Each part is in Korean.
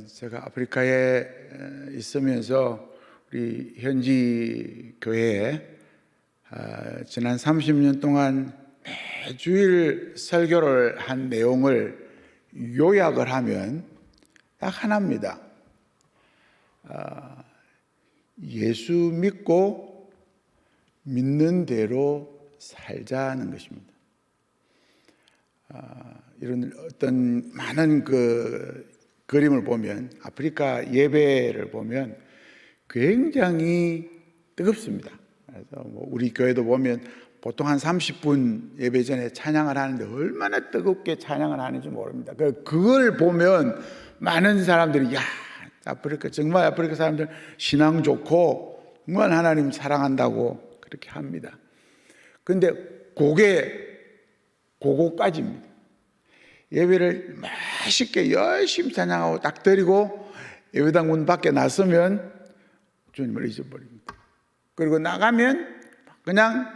제가 아프리카에 있으면서 우리 현지 교회에 지난 30년 동안 매주일 설교를 한 내용을 요약을 하면 딱 하나입니다. 예수 믿고 믿는 대로 살자는 것입니다. 이런 어떤 많은 그림을 보면, 아프리카 예배를 보면 굉장히 뜨겁습니다. 그래서 우리 교회도 보면 보통 한 30분 예배 전에 찬양을 하는데 얼마나 뜨겁게 찬양을 하는지 모릅니다. 그걸 보면 많은 사람들이 정말 아프리카 사람들 신앙 좋고 정말 하나님 사랑한다고 그렇게 합니다. 그런데 그거까지입니다. 예배를 맛있게 열심히 찬양하고 딱 드리고 예배당 문 밖에 나서면 주님을 잊어버립니다. 그리고 나가면 그냥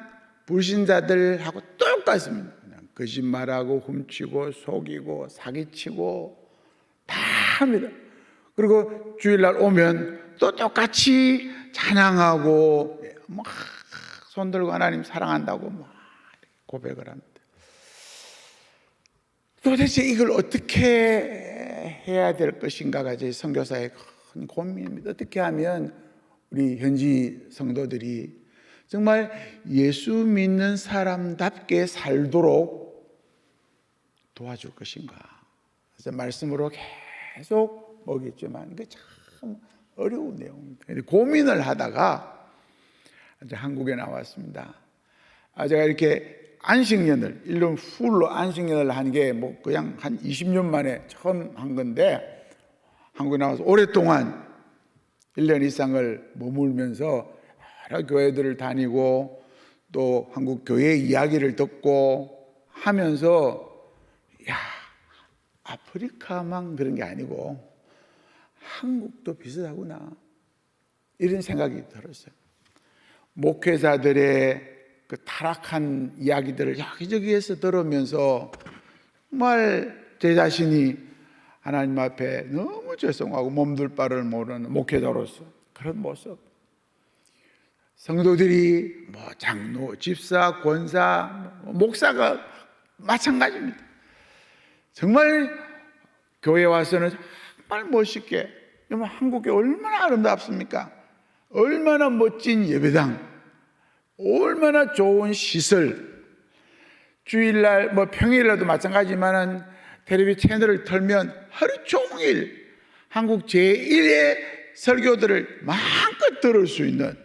불신자들하고 똑같습니다. 그냥 거짓말하고 훔치고 속이고 사기치고 다 합니다. 그리고 주일날 오면 또 똑같이 찬양하고 막 손들고 하나님 사랑한다고 막 고백을 합니다. 도대체 이걸 어떻게 해야 될 것인가가 제 선교사의 큰 고민입니다. 어떻게 하면 우리 현지 성도들이 정말 예수 믿는 사람답게 살도록 도와줄 것인가. 그래서 말씀으로 계속 먹였지만 이게 참 어려운 내용입니다. 고민을 하다가 이제 한국에 나왔습니다. 제가 이렇게 안식년을 1년 풀로 안식년을 한 게 그냥 한 20년 만에 처음 한 건데, 한국에 나와서 오랫동안 1년 이상을 머물면서 여러 교회들을 다니고 또 한국 교회 이야기를 듣고 하면서 아프리카만 그런 게 아니고 한국도 비슷하구나, 이런 생각이 들었어요. 목회자들의 그 타락한 이야기들을 여기저기에서 들으면서 정말 제 자신이 하나님 앞에 너무 죄송하고 몸둘 바를 모르는 목회자로서 그런 모습, 성도들이 장로, 집사, 권사, 목사가 마찬가지입니다. 정말 교회에 와서는 정말 멋있게, 한국이 얼마나 아름답습니까? 얼마나 멋진 예배당, 얼마나 좋은 시설, 주일날 평일날도 마찬가지지만 텔레비 채널을 틀면 하루 종일 한국 제1의 설교들을 마음껏 들을 수 있는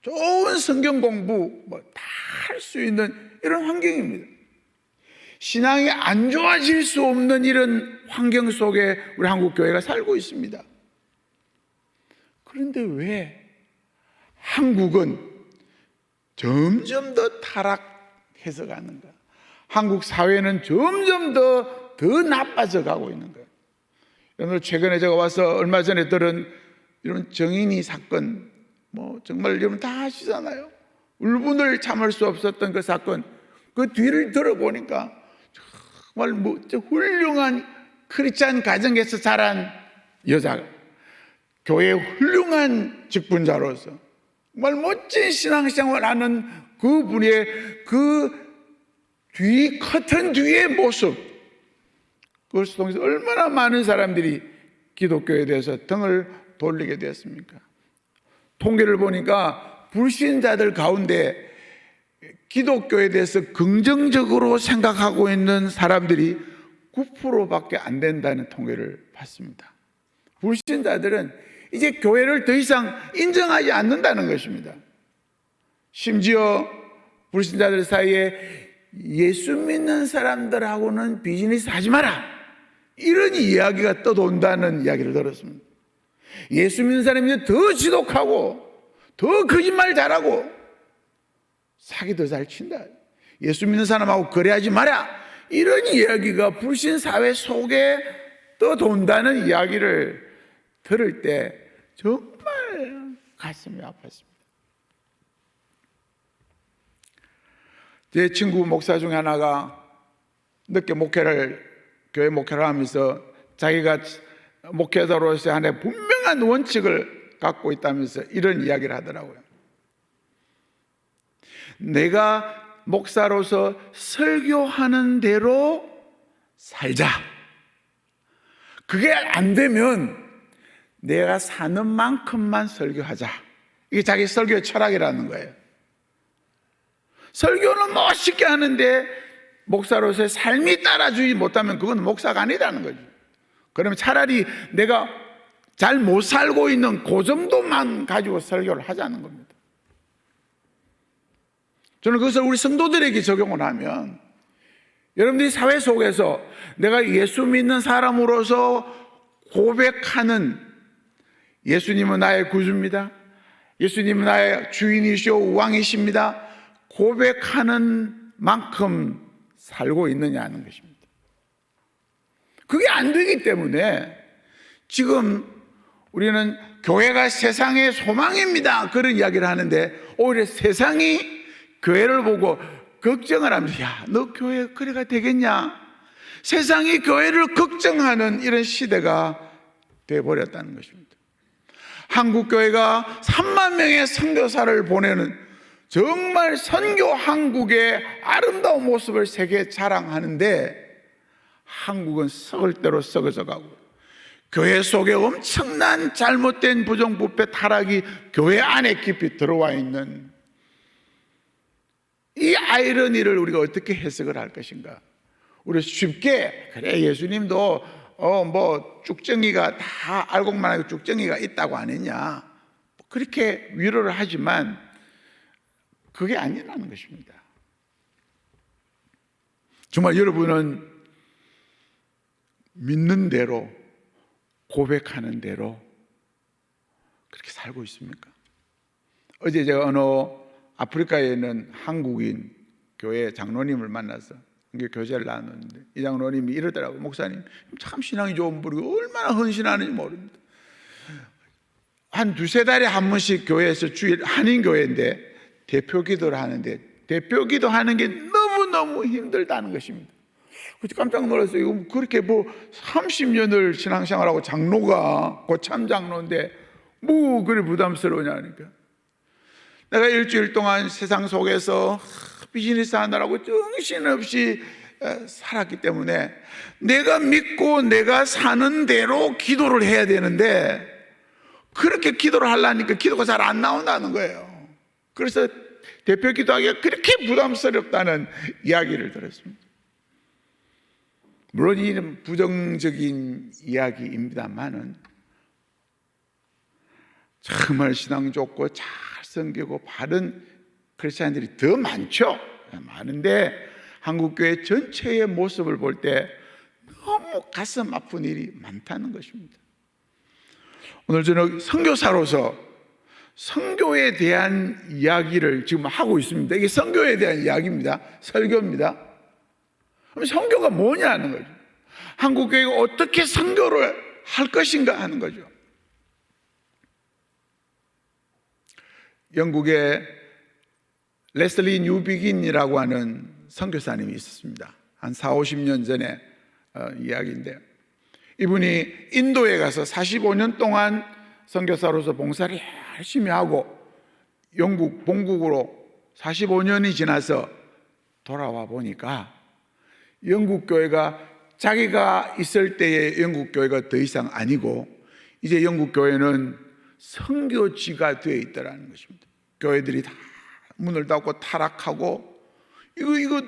좋은 성경 공부 다 할 수 있는 이런 환경입니다. 신앙이 안 좋아질 수 없는 이런 환경 속에 우리 한국 교회가 살고 있습니다. 그런데 왜 한국은 점점 더 타락해서 가는가? 한국 사회는 점점 더 나빠져 가고 있는 거예요. 오늘 최근에 제가 와서 얼마 전에 들은 이런 정인이 사건, 정말 여러분 다 아시잖아요. 울분을 참을 수 없었던 그 사건, 그 뒤를 들어보니까 정말 훌륭한 크리스찬 가정에서 자란 여자, 교회의 훌륭한 직분자로서 정말 멋진 신앙생활을 하는 그분의 커튼 뒤의 모습, 그것을 통해서 얼마나 많은 사람들이 기독교에 대해서 등을 돌리게 되었습니까? 통계를 보니까 불신자들 가운데 기독교에 대해서 긍정적으로 생각하고 있는 사람들이 9%밖에 안 된다는 통계를 봤습니다. 불신자들은 이제 교회를 더 이상 인정하지 않는다는 것입니다. 심지어 불신자들 사이에 예수 믿는 사람들하고는 비즈니스 하지 마라, 이런 이야기가 떠돈다는 이야기를 들었습니다. 예수 믿는 사람이 더 지독하고 더 거짓말 잘하고 사기 더 잘 친다, 예수 믿는 사람하고 거래하지 마라, 이런 이야기가 불신 사회 속에 떠돈다는 이야기를 들을 때 정말 가슴이 아팠습니다. 제 친구 목사 중에 하나가 늦게 교회 목회를 하면서 자기가 목회자로서 하나의 분명한 원칙을 갖고 있다면서 이런 이야기를 하더라고요. 내가 목사로서 설교하는 대로 살자. 그게 안 되면 내가 사는 만큼만 설교하자. 이게 자기 설교의 철학이라는 거예요. 설교는 멋있게 하는데 목사로서의 삶이 따라주지 못하면 그건 목사가 아니라는 거죠. 그러면 차라리 내가 잘 못 살고 있는 그 정도만 가지고 설교를 하자는 겁니다. 저는 그것을 우리 성도들에게 적용을 하면 여러분들이 사회 속에서 내가 예수 믿는 사람으로서 고백하는 예수님은 나의 구주입니다. 예수님은 나의 주인이시오 왕이십니다. 고백하는 만큼 살고 있느냐는 것입니다. 그게 안 되기 때문에 지금 우리는 교회가 세상의 소망입니다. 그런 이야기를 하는데 오히려 세상이 교회를 보고 걱정을 하면서 야, 너 교회 그래가 되겠냐? 세상이 교회를 걱정하는 이런 시대가 되어버렸다는 것입니다. 한국 교회가 3만 명의 선교사를 보내는 정말 선교 한국의 아름다운 모습을 세계에 자랑하는데 한국은 썩을 대로 썩어져 가고 교회 속에 엄청난 잘못된 부정부패 타락이 교회 안에 깊이 들어와 있는 이 아이러니를 우리가 어떻게 해석을 할 것인가? 우리 쉽게 그래 예수님도 뭐 쭉정이가 다 알고만 하고 쭉정이가 있다고 안 했냐? 그렇게 위로를 하지만 그게 아니라는 것입니다. 정말 여러분은 믿는 대로 고백하는 대로 그렇게 살고 있습니까? 어제 제가 어느 아프리카에 있는 한국인 교회 장로님을 만나서 교제를 나눴는데 이 장로님이 이러더라고요. 목사님 참 신앙이 좋은 분이고 얼마나 헌신하는지 모릅니다. 한 두세 달에 한 번씩 교회에서 주일 한인교회인데 대표 기도를 하는데 대표 기도하는 게 너무너무 힘들다는 것입니다. 그래서 깜짝 놀랐어요. 이거 그렇게 뭐 30년을 신앙생활하고 장로가 고참 장로인데 뭐 그래 부담스러우냐 하니까 내가 일주일 동안 세상 속에서 비즈니스 하느라고 정신없이 살았기 때문에 내가 믿고 내가 사는 대로 기도를 해야 되는데 그렇게 기도를 하려니까 기도가 잘 안 나온다는 거예요. 그래서 대표 기도하기가 그렇게 부담스럽다는 이야기를 들었습니다. 물론 이는 부정적인 이야기입니다만은 정말 신앙 좋고 잘 섬기고 바른 크리스찬들이 더 많죠. 많은데 한국교회 전체의 모습을 볼 때 너무 가슴 아픈 일이 많다는 것입니다. 오늘 저는 선교사로서 선교에 대한 이야기를 지금 하고 있습니다. 이게 선교에 대한 이야기입니다. 설교입니다. 그럼 선교가 뭐냐 하는 거죠. 한국교회가 어떻게 선교를 할 것인가 하는 거죠. 영국의 레슬리 뉴비긴이라고 하는 선교사님이 있었습니다. 한 40-50년 전에 이야기인데 이분이 인도에 가서 45년 동안 선교사로서 봉사를 열심히 하고 영국 본국으로 45년이 지나서 돌아와 보니까 영국 교회가 자기가 있을 때의 영국 교회가 더 이상 아니고 이제 영국 교회는 선교지가 되어 있다는 것입니다. 교회들이 다 문을 닫고 타락하고 이거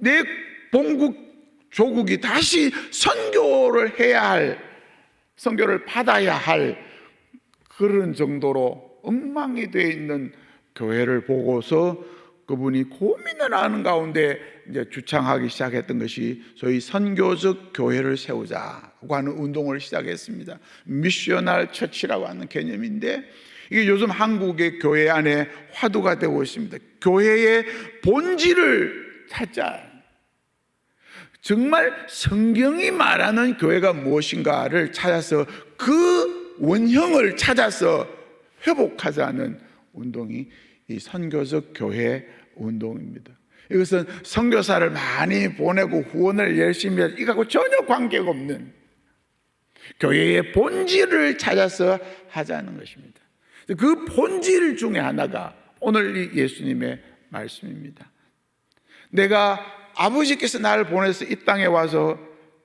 내 본국 조국이 다시 선교를 해야 할 선교를 받아야 할 그런 정도로 엉망이 되어 있는 교회를 보고서 그분이 고민을 하는 가운데 이제 주창하기 시작했던 것이 소위 선교적 교회를 세우자고 하는 운동을 시작했습니다. 미셔널 처치라고 하는 개념인데 이게 요즘 한국의 교회 안에 화두가 되고 있습니다. 교회의 본질을 찾자. 정말 성경이 말하는 교회가 무엇인가를 찾아서 그 원형을 찾아서 회복하자는 운동이 이 선교적 교회 운동입니다. 이것은 선교사를 많이 보내고 후원을 열심히 해서 이거하고 전혀 관계가 없는 교회의 본질을 찾아서 하자는 것입니다. 그 본질 중에 하나가 오늘 이 예수님의 말씀입니다. 내가 아버지께서 나를 보내서 이 땅에 와서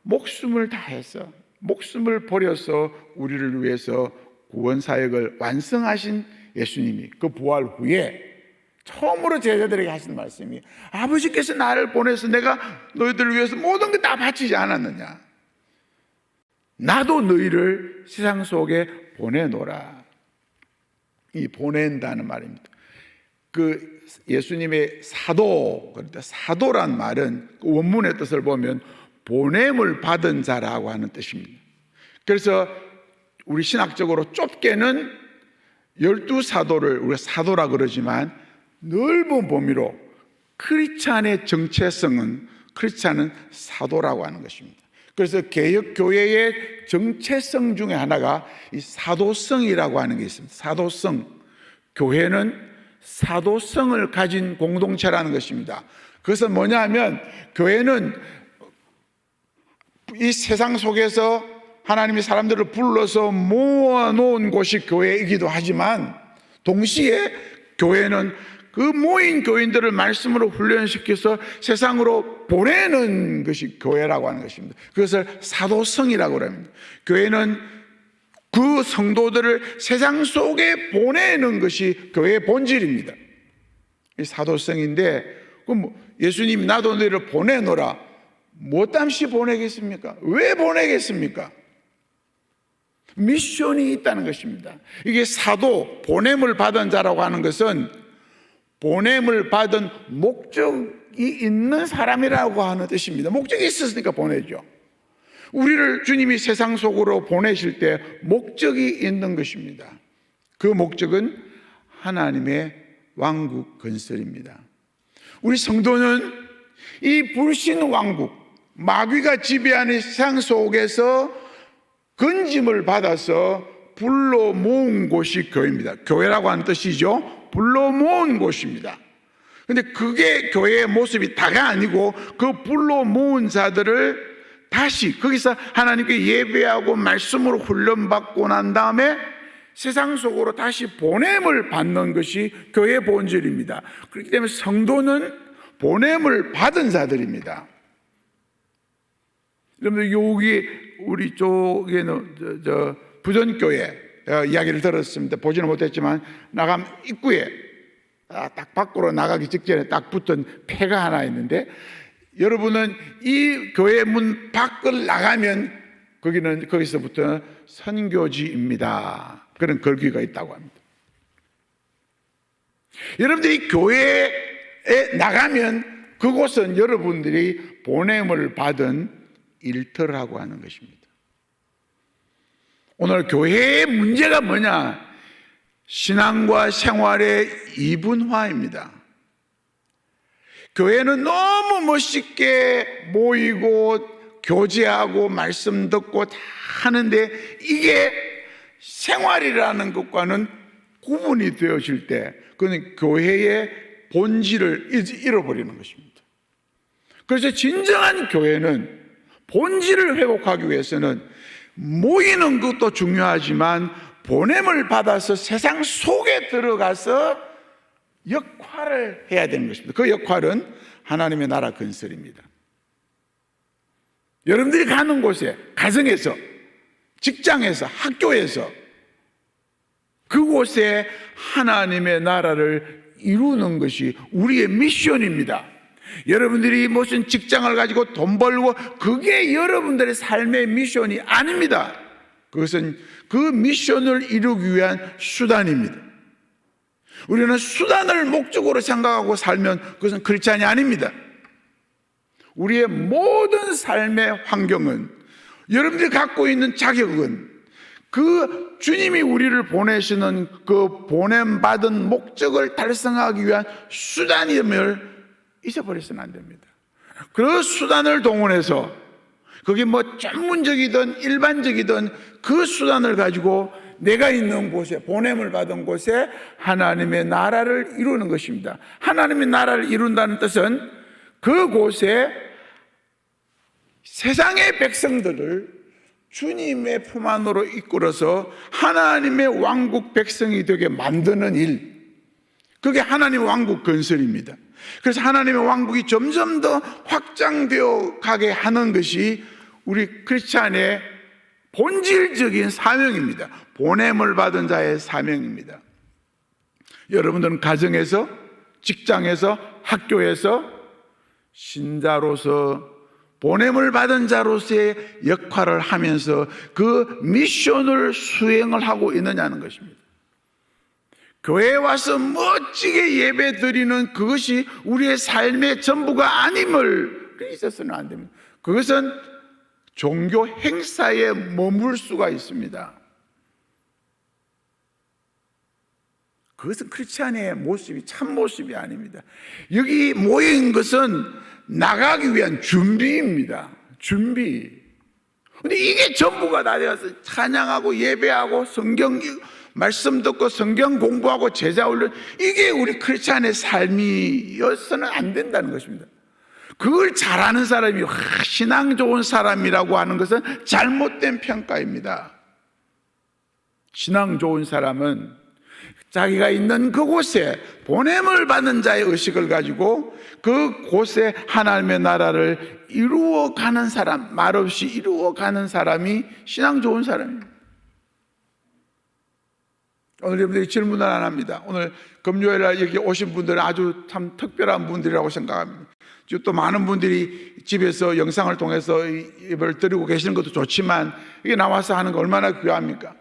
목숨을 다해서 목숨을 버려서 우리를 위해서 구원 사역을 완성하신 예수님이 그 부활 후에 처음으로 제자들에게 하신 말씀이 아버지께서 나를 보내서 내가 너희들을 위해서 모든 것 다 바치지 않았느냐? 나도 너희를 세상 속에 보내노라. 이 보낸다는 말입니다. 그 예수님의 사도, 그러니까 사도란 말은 그 원문의 뜻을 보면 보냄을 받은 자라고 하는 뜻입니다. 그래서 우리 신학적으로 좁게는 12사도를 우리가 사도라 그러지만 넓은 범위로 크리스찬의 정체성은 크리스찬은 사도라고 하는 것입니다. 그래서 개혁교회의 정체성 중에 하나가 이 사도성이라고 하는 게 있습니다. 사도성. 교회는 사도성을 가진 공동체라는 것입니다. 그것은 뭐냐 하면 교회는 이 세상 속에서 하나님이 사람들을 불러서 모아놓은 곳이 교회이기도 하지만 동시에 교회는 그 모인 교인들을 말씀으로 훈련시켜서 세상으로 보내는 것이 교회라고 하는 것입니다. 그것을 사도성이라고 합니다. 교회는 그 성도들을 세상 속에 보내는 것이 교회의 본질입니다. 이 사도성인데 그럼 예수님이 나도 너희를 보내노라. 무엇담시 보내겠습니까? 왜 보내겠습니까? 미션이 있다는 것입니다. 이게 사도, 보냄을 받은 자라고 하는 것은 보냄을 받은 목적이 있는 사람이라고 하는 뜻입니다. 목적이 있었으니까 보내죠. 우리를 주님이 세상 속으로 보내실 때 목적이 있는 것입니다. 그 목적은 하나님의 왕국 건설입니다. 우리 성도는 이 불신 왕국, 마귀가 지배하는 세상 속에서 건짐을 받아서 불러 모은 곳이 교회입니다. 교회라고 하는 뜻이죠. 불러 모은 곳입니다. 근데 그게 교회의 모습이 다가 아니고 그 불러 모은 자들을 다시 거기서 하나님께 예배하고 말씀으로 훈련받고 난 다음에 세상 속으로 다시 보냄을 받는 것이 교회의 본질입니다. 그렇기 때문에 성도는 보냄을 받은 자들입니다. 여러분들 여기 우리 쪽에는 부전교회 이야기를 들었습니다. 보지는 못했지만 나가면 입구에 딱 밖으로 나가기 직전에 딱 붙은 패가 하나 있는데 여러분은 이 교회 문 밖을 나가면 거기서부터 선교지입니다. 그런 글귀가 있다고 합니다. 여러분들이 교회에 나가면 그곳은 여러분들이 보냄을 받은 일터라고 하는 것입니다. 오늘 교회의 문제가 뭐냐? 신앙과 생활의 이분화입니다. 교회는 너무 멋있게 모이고 교제하고 말씀 듣고 다 하는데 이게 생활이라는 것과는 구분이 되어질 때 그건 교회의 본질을 잃어버리는 것입니다. 그래서 진정한 교회는 본질을 회복하기 위해서는 모이는 것도 중요하지만 보냄을 받아서 세상 속에 들어가서 역할을 해야 되는 것입니다. 그 역할은 하나님의 나라 건설입니다. 여러분들이 가는 곳에, 가정에서, 직장에서, 학교에서 그곳에 하나님의 나라를 이루는 것이 우리의 미션입니다. 여러분들이 무슨 직장을 가지고 돈 벌고 그게 여러분들의 삶의 미션이 아닙니다. 그것은 그 미션을 이루기 위한 수단입니다. 우리는 수단을 목적으로 생각하고 살면 그것은 크리스찬이 아닙니다. 우리의 모든 삶의 환경은 여러분들이 갖고 있는 자격은 그 주님이 우리를 보내시는 그 보냄받은 목적을 달성하기 위한 수단임을 잊어버려서는 안 됩니다. 그 수단을 동원해서 그게 뭐 전문적이든 일반적이든 그 수단을 가지고 내가 있는 곳에 보냄을 받은 곳에 하나님의 나라를 이루는 것입니다. 하나님의 나라를 이룬다는 뜻은 그곳에 세상의 백성들을 주님의 품 안으로 이끌어서 하나님의 왕국 백성이 되게 만드는 일, 그게 하나님의 왕국 건설입니다. 그래서 하나님의 왕국이 점점 더 확장되어 가게 하는 것이 우리 크리스찬의 본질적인 사명입니다. 보냄을 받은 자의 사명입니다. 여러분들은 가정에서, 직장에서, 학교에서 신자로서 보냄을 받은 자로서의 역할을 하면서 그 미션을 수행을 하고 있느냐는 것입니다. 교회에 와서 멋지게 예배 드리는 그것이 우리의 삶의 전부가 아님을 잊어서는 안 됩니다. 그것은 종교 행사에 머물 수가 있습니다. 그것은 크리스찬의 모습이 참 모습이 아닙니다. 여기 모인 것은 나가기 위한 준비입니다. 준비. 근데 이게 전부가 다 되어서 찬양하고 예배하고 성경 말씀 듣고 성경 공부하고 제자 훈련, 이게 우리 크리스찬의 삶이어서는 안 된다는 것입니다. 그걸 잘하는 사람이 신앙 좋은 사람이라고 하는 것은 잘못된 평가입니다. 신앙 좋은 사람은 자기가 있는 그곳에 보냄을 받는 자의 의식을 가지고 그곳에 하나님의 나라를 이루어가는 사람, 말없이 이루어가는 사람이 신앙 좋은 사람입니다. 오늘 여러분들이 질문을 안 합니다. 오늘 금요일날 여기 오신 분들은 아주 참 특별한 분들이라고 생각합니다. 또 많은 분들이 집에서 영상을 통해서 예배를 드리고 계시는 것도 좋지만 이게 나와서 하는 거 얼마나 귀합니까?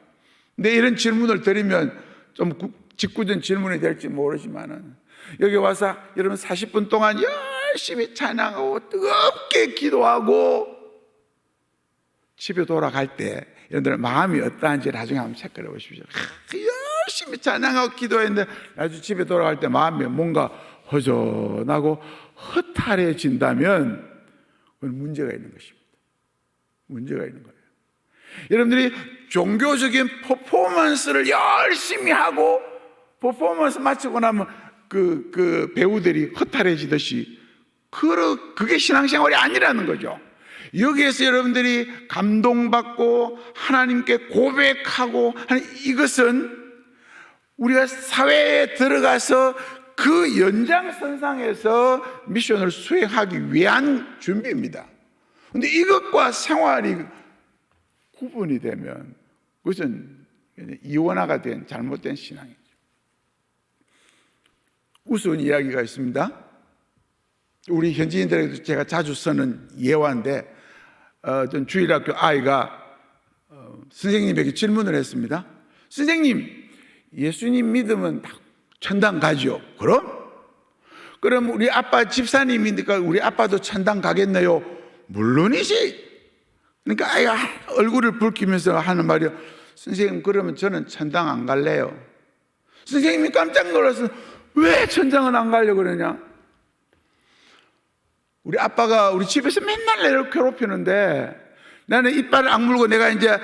근데 이런 질문을 드리면 좀 직구전 질문이 될지 모르지만은 여기 와서 여러분 40분 동안 열심히 찬양하고 뜨겁게 기도하고 집에 돌아갈 때 여러분들 마음이 어떠한지 나중에 한번 체크해 보십시오. 열심히 찬양하고 기도했는데 나중에 집에 돌아갈 때 마음이 뭔가 허전하고 허탈해진다면 그건 문제가 있는 것입니다. 문제가 있는 거예요. 여러분들이 종교적인 퍼포먼스를 열심히 하고 퍼포먼스 마치고 나면 그 배우들이 허탈해지듯이 그게 신앙생활이 아니라는 거죠. 여기에서 여러분들이 감동받고 하나님께 고백하고 하는 이것은 우리가 사회에 들어가서 그 연장선상에서 미션을 수행하기 위한 준비입니다. 그런데 이것과 생활이 구분이 되면 그것은 이원화가 된 잘못된 신앙이죠. 우스운 이야기가 있습니다. 우리 현지인들에게도 제가 자주 쓰는 예화인데 어떤 주일학교 아이가 선생님에게 질문을 했습니다. 선생님, 예수님 믿으면 천당 가죠? 그럼 우리 아빠 집사님이니까 우리 아빠도 천당 가겠네요? 물론이지. 그러니까 아이가 얼굴을 붉히면서 하는 말이, 선생님 그러면 저는 천당 안 갈래요. 선생님이 깜짝 놀라서 왜 천당은 안 가려고 그러냐? 우리 아빠가 우리 집에서 맨날 내를 괴롭히는데 나는 이빨을 악물고 내가 이제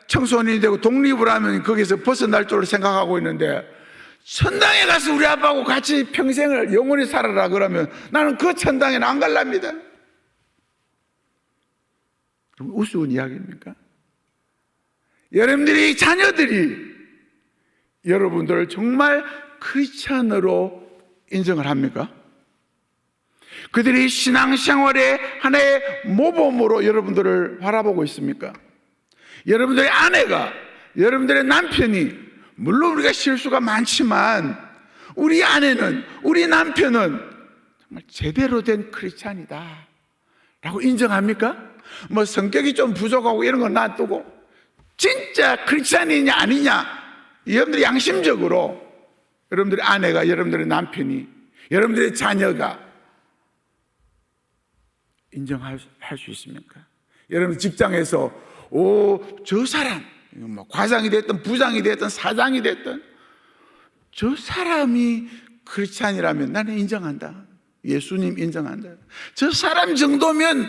청소년이 되고 독립을 하면 거기서 벗어날 줄 생각하고 있는데 천당에 가서 우리 아빠하고 같이 평생을 영원히 살아라 그러면 나는 그 천당에는 안 갈랍니다. 그럼 우스운 이야기입니까? 여러분들이 자녀들이 여러분들을 정말 크리스찬으로 인정을 합니까? 그들이 신앙생활의 하나의 모범으로 여러분들을 바라보고 있습니까? 여러분들의 아내가, 여러분들의 남편이, 물론 우리가 실수가 많지만 우리 아내는, 우리 남편은 정말 제대로 된 크리스찬이다 라고 인정합니까? 뭐 성격이 좀 부족하고 이런 건 놔두고 진짜 크리스찬이냐 아니냐, 여러분들이 양심적으로 여러분들의 아내가, 여러분들의 남편이, 여러분들의 자녀가 인정할 수 있습니까? 여러분 직장에서 저 사람, 뭐 과장이 됐든 부장이 됐든 사장이 됐든 저 사람이 크리스찬이라면 나는 인정한다. 예수님 인정한다. 저 사람 정도면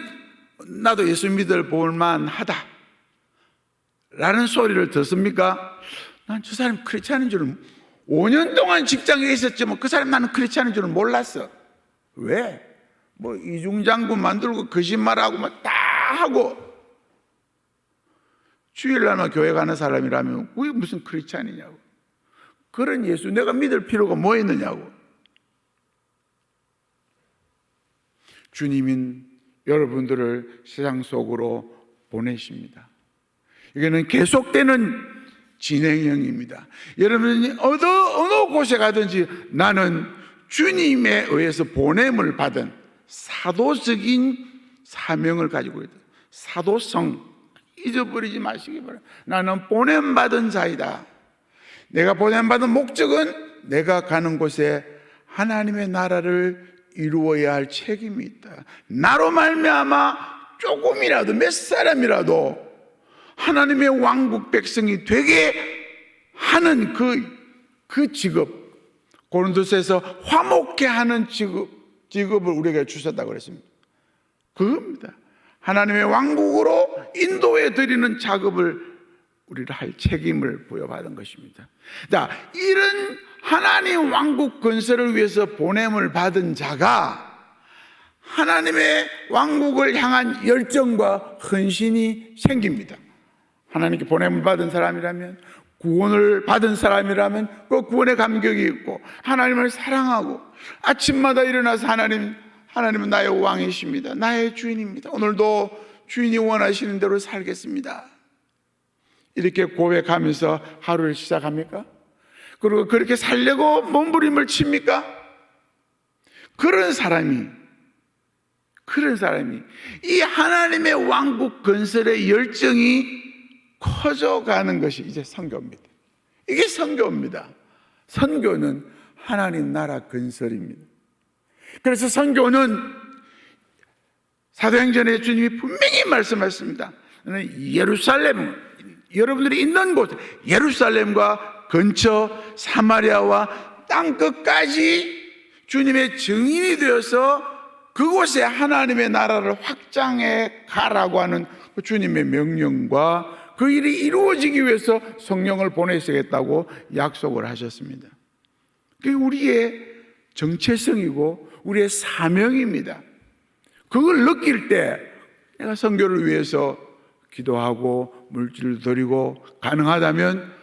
나도 예수 믿을 볼만하다 라는 소리를 듣습니까? 난 저 사람 크리스찬인 줄은 5년 동안 직장에 있었지만 그 사람 나는 크리스찬인 줄은 몰랐어. 왜? 뭐 이중장구 만들고 거짓말하고 막 다 하고 주일날만 교회 가는 사람이라면 그게 무슨 크리스찬이냐고. 그런 예수 내가 믿을 필요가 뭐 있느냐고. 주님은 여러분들을 세상 속으로 보내십니다. 이거는 계속되는 진행형입니다. 여러분이 어느 곳에 가든지 나는 주님에 의해서 보냄을 받은 사도적인 사명을 가지고 있다. 사도성 잊어버리지 마시기 바랍니다. 나는 보냄받은 자이다. 내가 보냄받은 목적은 내가 가는 곳에 하나님의 나라를 이루어야 할 책임이 있다. 나로 말미암아 조금이라도 몇 사람이라도 하나님의 왕국 백성이 되게 하는 그 직업, 고린도서에서 화목케 하는 직업을 우리에게 주셨다고 그랬습니다. 그겁니다. 하나님의 왕국으로 인도해 드리는 작업을 우리를 할 책임을 부여받은 것입니다. 자, 이런 하나님 왕국 건설을 위해서 보냄을 받은 자가 하나님의 왕국을 향한 열정과 헌신이 생깁니다. 하나님께 보냄을 받은 사람이라면, 구원을 받은 사람이라면 그 구원의 감격이 있고 하나님을 사랑하고 아침마다 일어나서 하나님은 나의 왕이십니다. 나의 주인입니다. 오늘도 주인이 원하시는 대로 살겠습니다. 이렇게 고백하면서 하루를 시작합니까? 그리고 그렇게 살려고 몸부림을 칩니까? 그런 사람이 이 하나님의 왕국 건설의 열정이 커져가는 것이 이제 선교입니다. 이게 선교입니다. 선교는 하나님 나라 건설입니다. 그래서 선교는 사도행전에 주님이 분명히 말씀하셨습니다. 예루살렘, 여러분들이 있는 곳 예루살렘과 근처 사마리아와 땅끝까지 주님의 증인이 되어서 그곳에 하나님의 나라를 확장해 가라고 하는 주님의 명령과 그 일이 이루어지기 위해서 성령을 보내시겠다고 약속을 하셨습니다. 그게 우리의 정체성이고 우리의 사명입니다. 그걸 느낄 때 내가 선교를 위해서 기도하고 물질을 드리고 가능하다면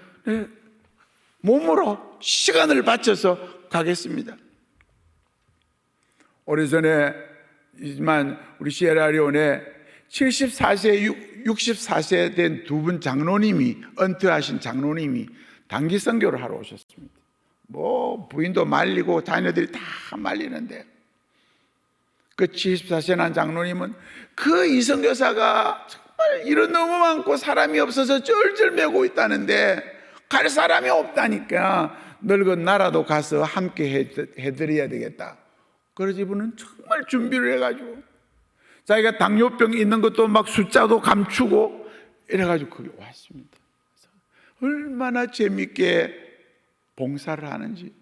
몸으로 시간을 바쳐서 가겠습니다. 오래전에지만 우리 시에라리온에 74세, 64세 된 두 분 장로님이, 은퇴하신 장로님이 단기 선교를 하러 오셨습니다. 뭐 부인도 말리고 자녀들이 다 말리는데 그 74세 난 장로님은 그 이선교사가 정말 일은 너무 많고 사람이 없어서 쩔쩔매고 있다는데 갈 사람이 없다니까 늙은 나라도 가서 함께 해드려야 되겠다. 그래서 이분은 정말 준비를 해가지고 자기가 당뇨병 있는 것도 막 숫자도 감추고 이래가지고 거기 왔습니다. 얼마나 재밌게 봉사를 하는지.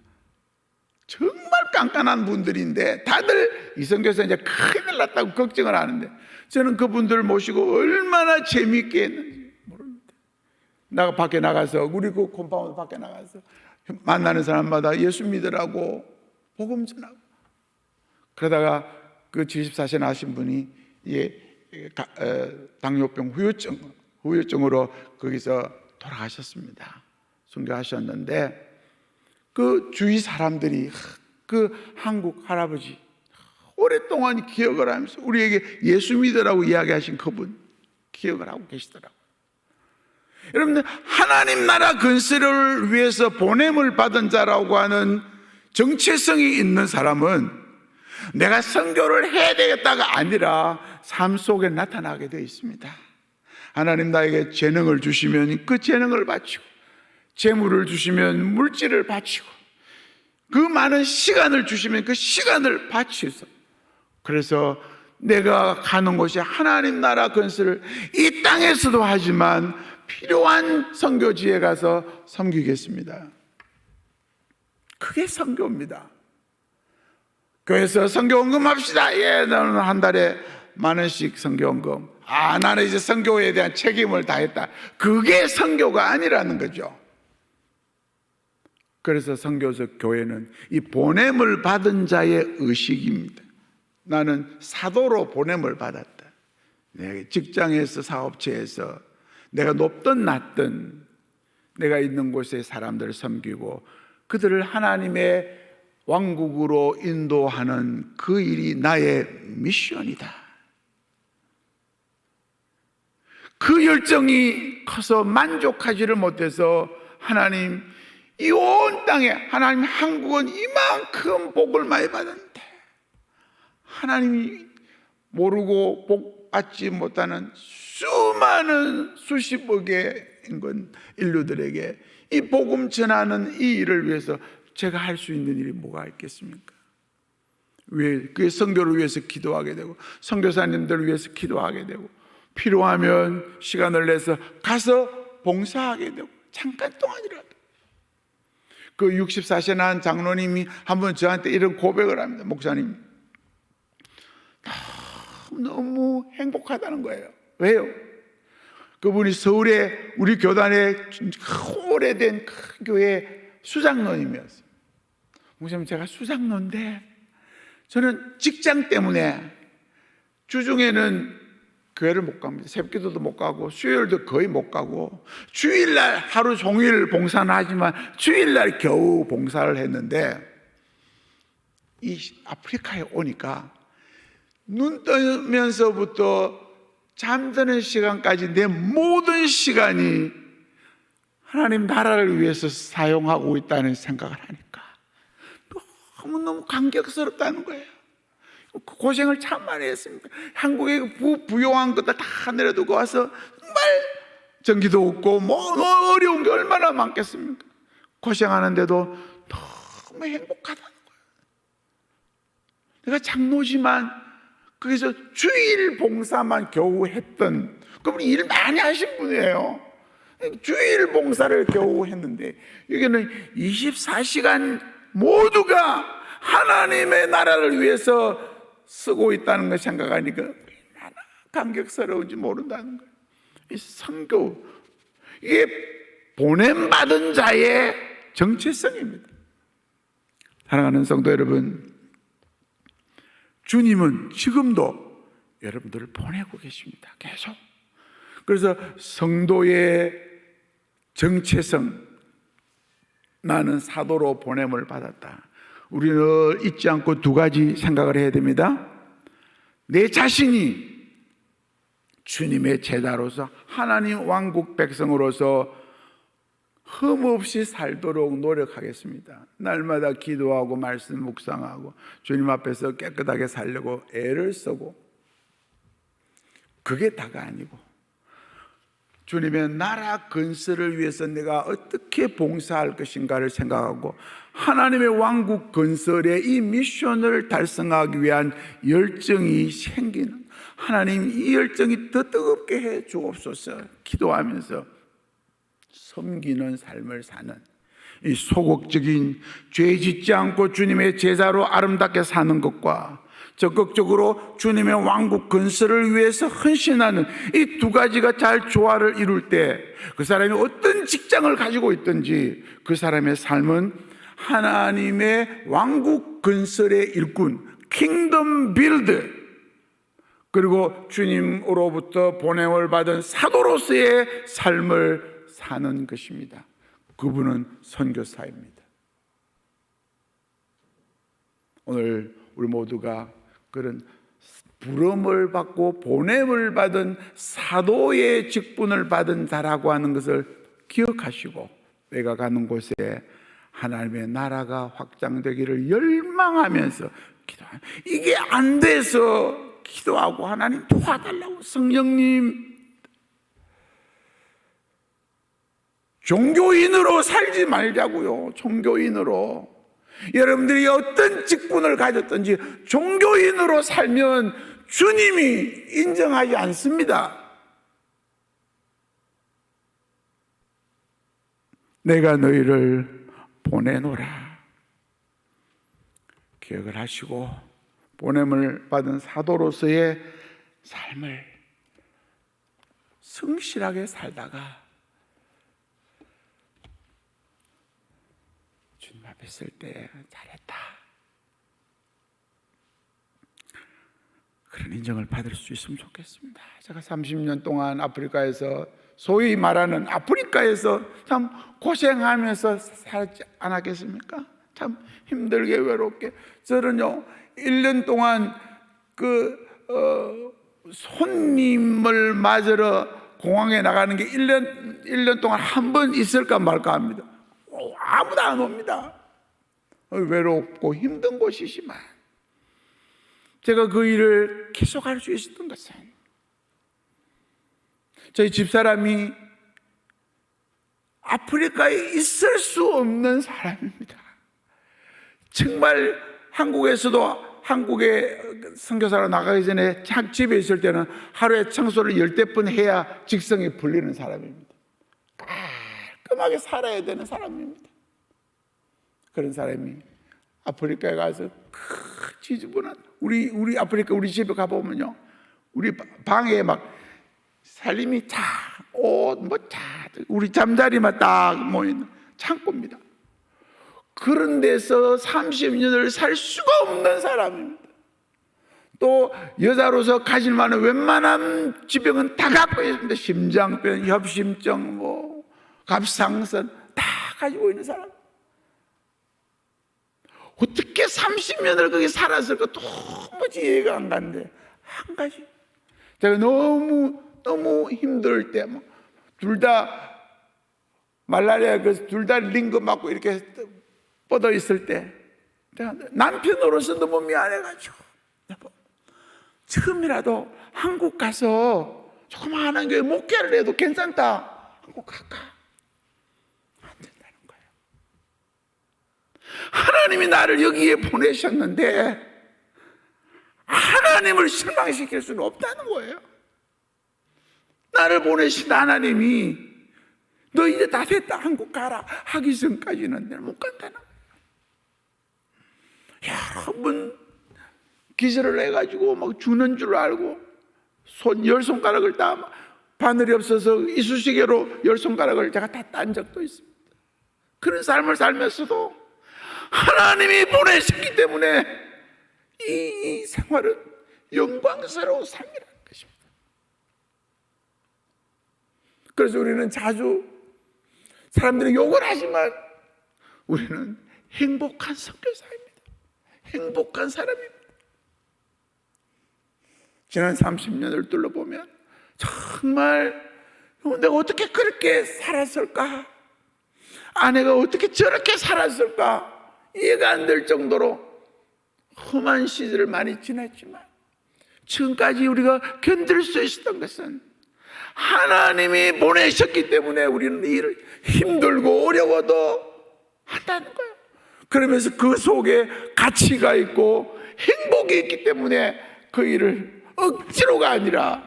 정말 깐깐한 분들인데 다들 이선교사 이제 큰일 났다고 걱정을 하는데 저는 그분들 모시고 얼마나 재밌게 했는지 모릅니다. 내가 밖에 나가서 우리 그 콤파운드 밖에 나가서 만나는 사람마다 예수 믿으라고 복음 전하고 그러다가 그 74세 나신 분이 당뇨병 후유증으로 거기서 돌아가셨습니다. 순교하셨는데 그 주위 사람들이 그 한국 할아버지 오랫동안 기억을 하면서 우리에게 예수 믿으라고 이야기하신 그분 기억을 하고 계시더라고요. 여러분들 하나님 나라 건설을 위해서 보냄을 받은 자라고 하는 정체성이 있는 사람은 내가 선교를 해야 되겠다가 아니라 삶 속에 나타나게 되어 있습니다. 하나님 나에게 재능을 주시면 그 재능을 바치고 재물을 주시면 물질을 바치고 그 많은 시간을 주시면 그 시간을 바치서 그래서 내가 가는 곳이 하나님 나라 건설을 이 땅에서도 하지만 필요한 선교지에 가서 섬기겠습니다. 그게 선교입니다. 교회에서 선교원금 합시다. 예, 너는 한 달에 10,000원씩 선교원금. 나는 이제 선교에 대한 책임을 다했다. 그게 선교가 아니라는 거죠. 그래서 선교적 교회는 이 보냄을 받은 자의 의식입니다. 나는 사도로 보냄을 받았다. 내 직장에서 사업체에서 내가 높든 낮든 내가 있는 곳의 사람들을 섬기고 그들을 하나님의 왕국으로 인도하는 그 일이 나의 미션이다. 그 열정이 커서 만족하지를 못해서 하나님, 이 온 땅에 하나님, 한국은 이만큼 복을 많이 받았는데 하나님이 모르고 복 받지 못하는 수많은 수십억의 인류들에게 이 복음 전하는 이 일을 위해서 제가 할 수 있는 일이 뭐가 있겠습니까? 그 선교를 위해서 기도하게 되고 선교사님들을 위해서 기도하게 되고 필요하면 시간을 내서 가서 봉사하게 되고 잠깐 동안이라도. 그 64세 난 장로님이 한번 저한테 이런 고백을 합니다. 목사님, 너무 행복하다는 거예요. 왜요? 그분이 서울에 우리 교단의 오래된 큰 교회 수장로님이었어요. 목사님, 제가 수장로인데 저는 직장 때문에 주중에는 교회를 못 갑니다. 새벽기도도 못 가고 수요일도 거의 못 가고 주일날 하루 종일 봉사는 하지만 주일날 겨우 봉사를 했는데 이 아프리카에 오니까 눈 뜨면서부터 잠드는 시간까지 내 모든 시간이 하나님 나라를 위해서 사용하고 있다는 생각을 하니까 너무너무 감격스럽다는 거예요. 고생을 참 많이 했습니다. 한국에 부요한 것들 다 내려두고 와서 정말 전기도 없고 뭐 어려운 게 얼마나 많겠습니까? 고생하는데도 너무 행복하다는 거예요. 내가 장로지만 거기서 주일 봉사만 겨우 했던, 그분이 일 많이 하신 분이에요. 주일 봉사를 겨우 했는데 여기는 24시간 모두가 하나님의 나라를 위해서 쓰고 있다는 걸 생각하니까 얼마나 감격스러운지 모른다는 거예요. 이 선교, 이게 보냄받은 자의 정체성입니다. 사랑하는 성도 여러분, 주님은 지금도 여러분들을 보내고 계십니다. 계속. 그래서 성도의 정체성, 나는 사도로 보냄을 받았다. 우리는 잊지 않고 두 가지 생각을 해야 됩니다. 내 자신이 주님의 제자로서 하나님 왕국 백성으로서 흠없이 살도록 노력하겠습니다. 날마다 기도하고 말씀 묵상하고 주님 앞에서 깨끗하게 살려고 애를 쓰고, 그게 다가 아니고 주님의 나라 건설을 위해서 내가 어떻게 봉사할 것인가를 생각하고 하나님의 왕국 건설의 이 미션을 달성하기 위한 열정이 생기는, 하나님 이 열정이 더 뜨겁게 해 주옵소서 기도하면서 섬기는 삶을 사는, 이 소극적인 죄 짓지 않고 주님의 제자로 아름답게 사는 것과 적극적으로 주님의 왕국 건설을 위해서 헌신하는 이 두 가지가 잘 조화를 이룰 때 그 사람이 어떤 직장을 가지고 있든지 그 사람의 삶은 하나님의 왕국 건설의 일꾼, 킹덤 빌드, 그리고 주님으로부터 보냄을 받은 사도로서의 삶을 사는 것입니다. 그분은 선교사입니다. 오늘 우리 모두가 그런 부름을 받고 보냄을 받은 사도의 직분을 받은 자라고 하는 것을 기억하시고 내가 가는 곳에 하나님의 나라가 확장되기를 열망하면서 기도합니다. 이게 안 돼서 기도하고 하나님 도와달라고, 성령님 종교인으로 살지 말자고요. 종교인으로. 여러분들이 어떤 직분을 가졌든지 종교인으로 살면 주님이 인정하지 않습니다. 내가 너희를 보내노라 기억을 하시고 보냄을 받은 사도로서의 삶을 성실하게 살다가 주님 앞에 있을 때 잘했다, 그런 인정을 받을 수 있으면 좋겠습니다. 제가 30년 동안 아프리카에서 소위 말하는 아프리카에서 참 고생하면서 살지 않았겠습니까? 참 힘들게 외롭게. 저는요 1년 동안 손님을 맞으러 공항에 나가는 게 1년 동안 한 번 있을까 말까 합니다. 아무도 안 옵니다. 외롭고 힘든 곳이지만 제가 그 일을 계속할 수 있었던 것은 저희 집사람이 아프리카에 있을 수 없는 사람입니다. 정말 한국에 선교사로 나가기 전에 집에 있을 때는 하루에 청소를 10번 해야 직성이 풀리는 사람입니다. 깔끔하게 살아야 되는 사람입니다. 그런 사람이 아프리카에 가서 지저분한 우리 아프리카 우리 집에 가보면요 우리 방에 막 살림이 옷 우리 잠자리만 딱 모이는 창고입니다. 그런 데서 30년을 살 수가 없는 사람입니다. 또 여자로서 가질 만한 웬만한 지병은 다 갖고 있습니다. 심장병, 협심증, 갑상선 다 가지고 있는 사람. 어떻게 30년을 거기 살았을까 도무지 이해가 안 가는데 한 가지 제가 너무 힘들 때 둘 다 말라리아 둘 다 링거 맞고 이렇게 뻗어 있을 때 남편으로서 너무 미안해가지고 처음이라도 한국 가서 조그마한 교회 목회를 해도 괜찮다. 한국 갈까? 안 된다는 거예요. 하나님이 나를 여기에 보내셨는데 하나님을 실망시킬 수는 없다는 거예요. 나를 보내신 하나님이 너 이제 다 됐다 한국 가라 하기 전까지는 내가 못 간다는 거예요. 여러 번 기절을 해가지고 막 죽는 줄 알고 열 손가락을 다 바늘이 없어서 이쑤시개로 열 손가락을 제가 다 딴 적도 있습니다. 그런 삶을 살면서도 하나님이 보내셨기 때문에 이 생활은 영광스러운 삶이라는 것입니다. 그래서 우리는 자주 사람들이 욕을 하지만 우리는 행복한 선교사입니다. 행복한 사람입니다. 지난 30년을 둘러보면 정말 내가 어떻게 그렇게 살았을까? 아내가 어떻게 저렇게 살았을까? 이해가 안 될 정도로 험한 시절을 많이 지냈지만 지금까지 우리가 견딜 수 있었던 것은 하나님이 보내셨기 때문에 우리는 이 일을 힘들고 어려워도 한다는 거예요. 그러면서 그 속에 가치가 있고 행복이 있기 때문에 그 일을 억지로가 아니라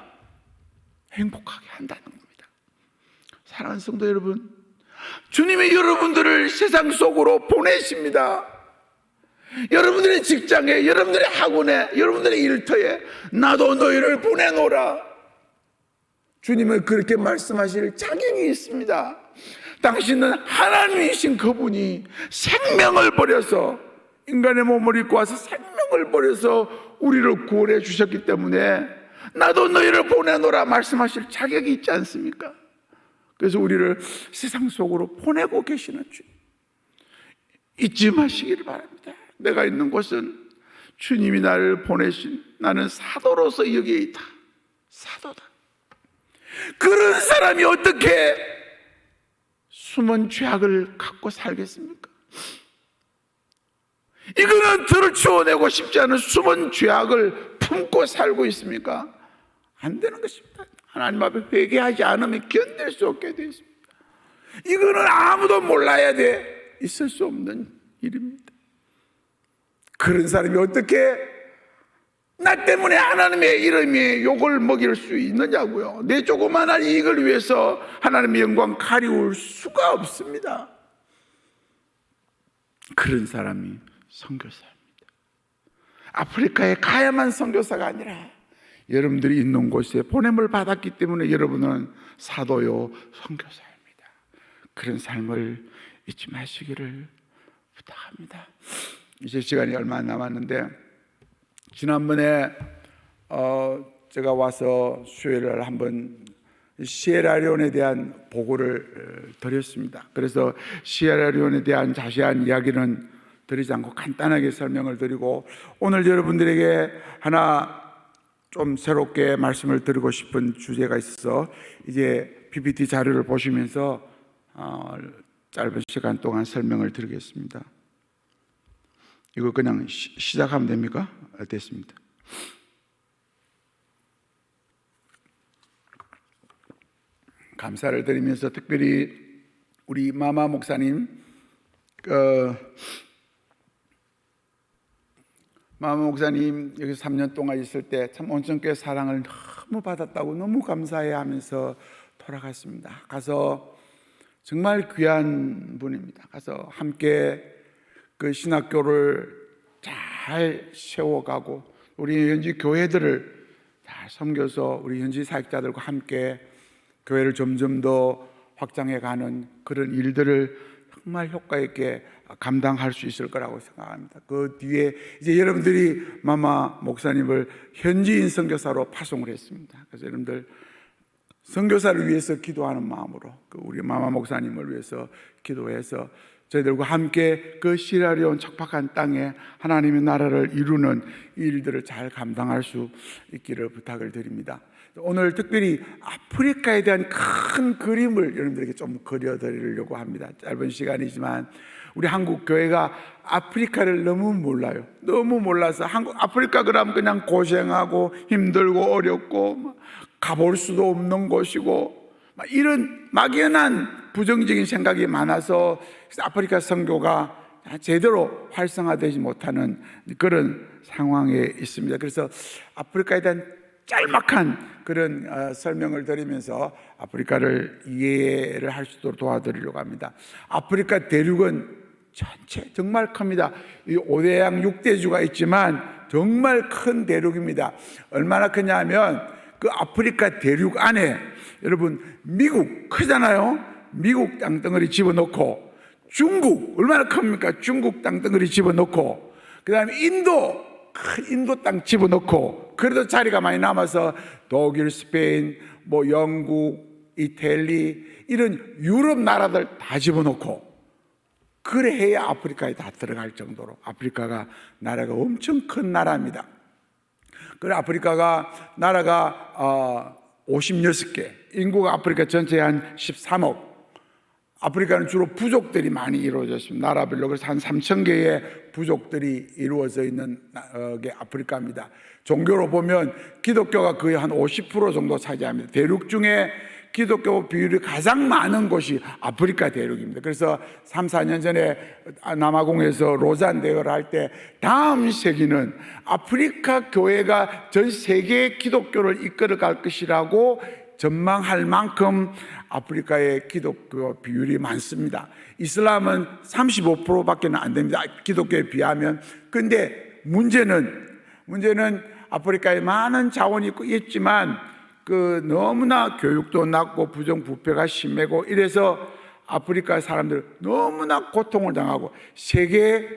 행복하게 한다는 겁니다. 사랑하는 성도 여러분, 주님이 여러분들을 세상 속으로 보내십니다. 여러분들의 직장에, 여러분들의 학원에, 여러분들의 일터에 나도 너희를 보내노라. 주님은 그렇게 말씀하실 자격이 있습니다. 당신은 하나님이신 그분이 생명을 버려서 인간의 몸을 입고 와서 생명을 버려서 우리를 구원해 주셨기 때문에 나도 너희를 보내노라 말씀하실 자격이 있지 않습니까? 그래서 우리를 세상 속으로 보내고 계시는 주님 잊지 마시기를 바랍니다. 내가 있는 곳은 주님이 나를 보내신 나는 사도로서 여기에 있다. 사도다. 그런 사람이 어떻게 숨은 죄악을 갖고 살겠습니까? 이거는 들을 치워내고 싶지 않은 숨은 죄악을 품고 살고 있습니까? 안 되는 것입니다. 하나님 앞에 회개하지 않으면 견딜 수 없게 되어 있습니다. 이거는 아무도 몰라야 돼. 있을 수 없는 일입니다. 그런 사람이 어떻게 나 때문에 하나님의 이름에 욕을 먹일 수 있느냐고요. 내 조그마한 이익을 위해서 하나님의 영광 가리울 수가 없습니다. 그런 사람이 선교사입니다. 아프리카에 가야만 선교사가 아니라 여러분들이 있는 곳에 보냄을 받았기 때문에 여러분은 사도요 선교사입니다. 그런 삶을 잊지 마시기를 부탁합니다. 이제 시간이 얼마 안 남았는데 지난번에 제가 와서 수요일을 한번 시에라리온에 대한 보고를 드렸습니다. 그래서 시에라리온에 대한 자세한 이야기는 드리지 않고 간단하게 설명을 드리고, 오늘 여러분들에게 하나 좀 새롭게 말씀을 드리고 싶은 주제가 있어서 이제 PPT 자료를 보시면서 짧은 시간 동안 설명을 드리겠습니다. 이거 그냥 시작하면 됩니까? 됐습니다. 감사를 드리면서 특별히 우리 마마 목사님, 마마 목사님 여기 3년 동안 있을 때 참 온천교회 사랑을 너무 받았다고 너무 감사해 하면서 돌아갔습니다. 가서 정말 귀한 분입니다. 가서 함께 그 신학교를 잘 세워가고 우리 현지 교회들을 잘 섬겨서 우리 현지 사역자들과 함께 교회를 점점 더 확장해가는 그런 일들을 정말 효과 있게 감당할 수 있을 거라고 생각합니다. 그 뒤에 이제 여러분들이 마마 목사님을 현지인 선교사로 파송을 했습니다. 그래서 여러분들 선교사를 위해서 기도하는 마음으로 우리 마마 목사님을 위해서 기도해서 저희들과 함께 그 시에라리온 척박한 땅에 하나님의 나라를 이루는 일들을 잘 감당할 수 있기를 부탁을 드립니다. 오늘 특별히 아프리카에 대한 큰 그림을 여러분들에게 좀 그려드리려고 합니다. 짧은 시간이지만 우리 한국 교회가 아프리카를 너무 몰라요. 너무 몰라서 아프리카 그러면 그냥 고생하고 힘들고 어렵고 가볼 수도 없는 곳이고 이런 막연한 부정적인 생각이 많아서 아프리카 선교가 제대로 활성화되지 못하는 그런 상황에 있습니다. 그래서 아프리카에 대한 짤막한 그런 설명을 드리면서 아프리카를 이해를 할 수 있도록 도와드리려고 합니다. 아프리카 대륙은 전체 정말 큽니다. 이 5대양 6대주가 있지만 정말 큰 대륙입니다. 얼마나 크냐면 그 아프리카 대륙 안에 여러분 미국 크잖아요. 미국 땅덩어리 집어넣고, 중국 얼마나 큽니까? 중국 땅덩어리 집어넣고, 그 다음에 인도 땅 집어넣고, 그래도 자리가 많이 남아서 독일, 스페인, 영국, 이탈리 이런 유럽 나라들 다 집어넣고, 그래 해야 아프리카에 다 들어갈 정도로 아프리카가 나라가 엄청 큰 나라입니다. 그래 아프리카가 나라가 56개, 인구가 아프리카 전체의 한 13억. 아프리카는 주로 부족들이 많이 이루어져 있습니다. 나라별로. 그래서 한 3,000개의 부족들이 이루어져 있는 게 아프리카입니다. 종교로 보면 기독교가 거의 한 50% 정도 차지합니다. 대륙 중에 기독교 비율이 가장 많은 곳이 아프리카 대륙입니다. 그래서 3, 4년 전에 남아공에서 로잔 대회를 할 때 다음 세기는 아프리카 교회가 전 세계의 기독교를 이끌어갈 것이라고 전망할 만큼 아프리카의 기독교 비율이 많습니다. 이슬람은 35%밖에 안 됩니다. 기독교에 비하면. 그런데 문제는 아프리카에 많은 자원이 있지만 너무나 교육도 낮고 부정부패가 심하고 이래서 아프리카 사람들 너무나 고통을 당하고 세계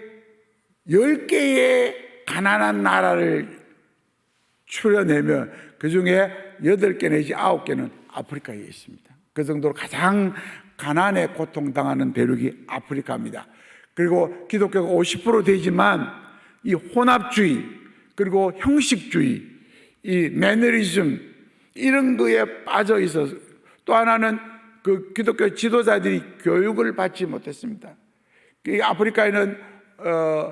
10개의 가난한 나라를 추려내면 그중에 8개 내지 9개는 아프리카에 있습니다. 그 정도로 가장 가난에 고통당하는 대륙이 아프리카입니다. 그리고 기독교가 50% 되지만 이 혼합주의 그리고 형식주의, 이 매너리즘 이런 거에 빠져 있어서, 또 하나는 그 기독교 지도자들이 교육을 받지 못했습니다. 아프리카에는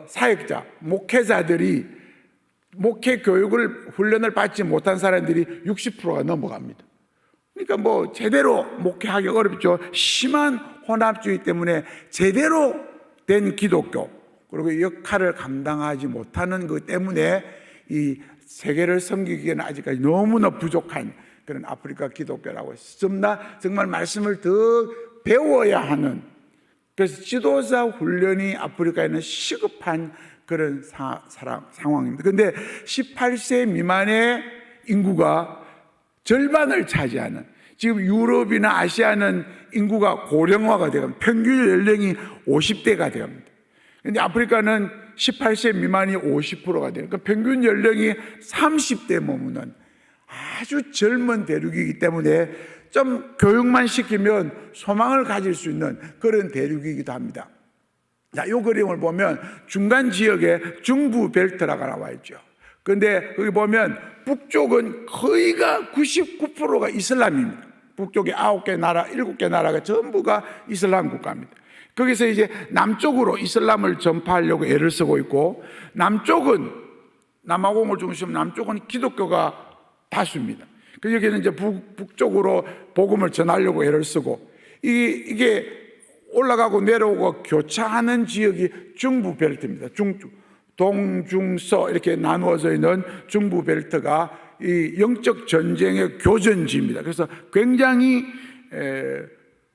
사역자, 목회자들이 목회 교육을 훈련을 받지 못한 사람들이 60%가 넘어갑니다. 그러니까 제대로 목회하기 어렵죠. 심한 혼합주의 때문에 제대로 된 기독교 그리고 역할을 감당하지 못하는 것 때문에 이 세계를 섬기기에는 아직까지 너무나 부족한 그런 아프리카 기독교라고 했습니다. 정말 말씀을 더 배워야 하는, 그래서 지도자 훈련이 아프리카에는 시급한 그런 상황입니다. 그런데 18세 미만의 인구가 절반을 차지하는, 지금 유럽이나 아시아는 인구가 고령화가 되고 평균 연령이 50대가 되갑니다. 그런데 아프리카는 18세 미만이 50%가 돼요. 그러니까 평균 연령이 30대 머무는 아주 젊은 대륙이기 때문에 좀 교육만 시키면 소망을 가질 수 있는 그런 대륙이기도 합니다. 자, 이 그림을 보면 중간 지역에 중부 벨트라가 나와 있죠. 그런데 거기 보면 북쪽은 거의가 99%가 이슬람입니다. 북쪽에 9개 나라, 7개 나라가 전부가 이슬람 국가입니다. 거기서 이제 남쪽으로 이슬람을 전파하려고 애를 쓰고 있고, 남쪽은 남아공을 중심으로 남쪽은 기독교가 다수입니다. 그래서 여기는 이제 북쪽으로 복음을 전하려고 애를 쓰고, 이게 올라가고 내려오고 교차하는 지역이 중부 벨트입니다. 동중서 이렇게 나누어져 있는 중부 벨트가 이 영적 전쟁의 교전지입니다. 그래서 굉장히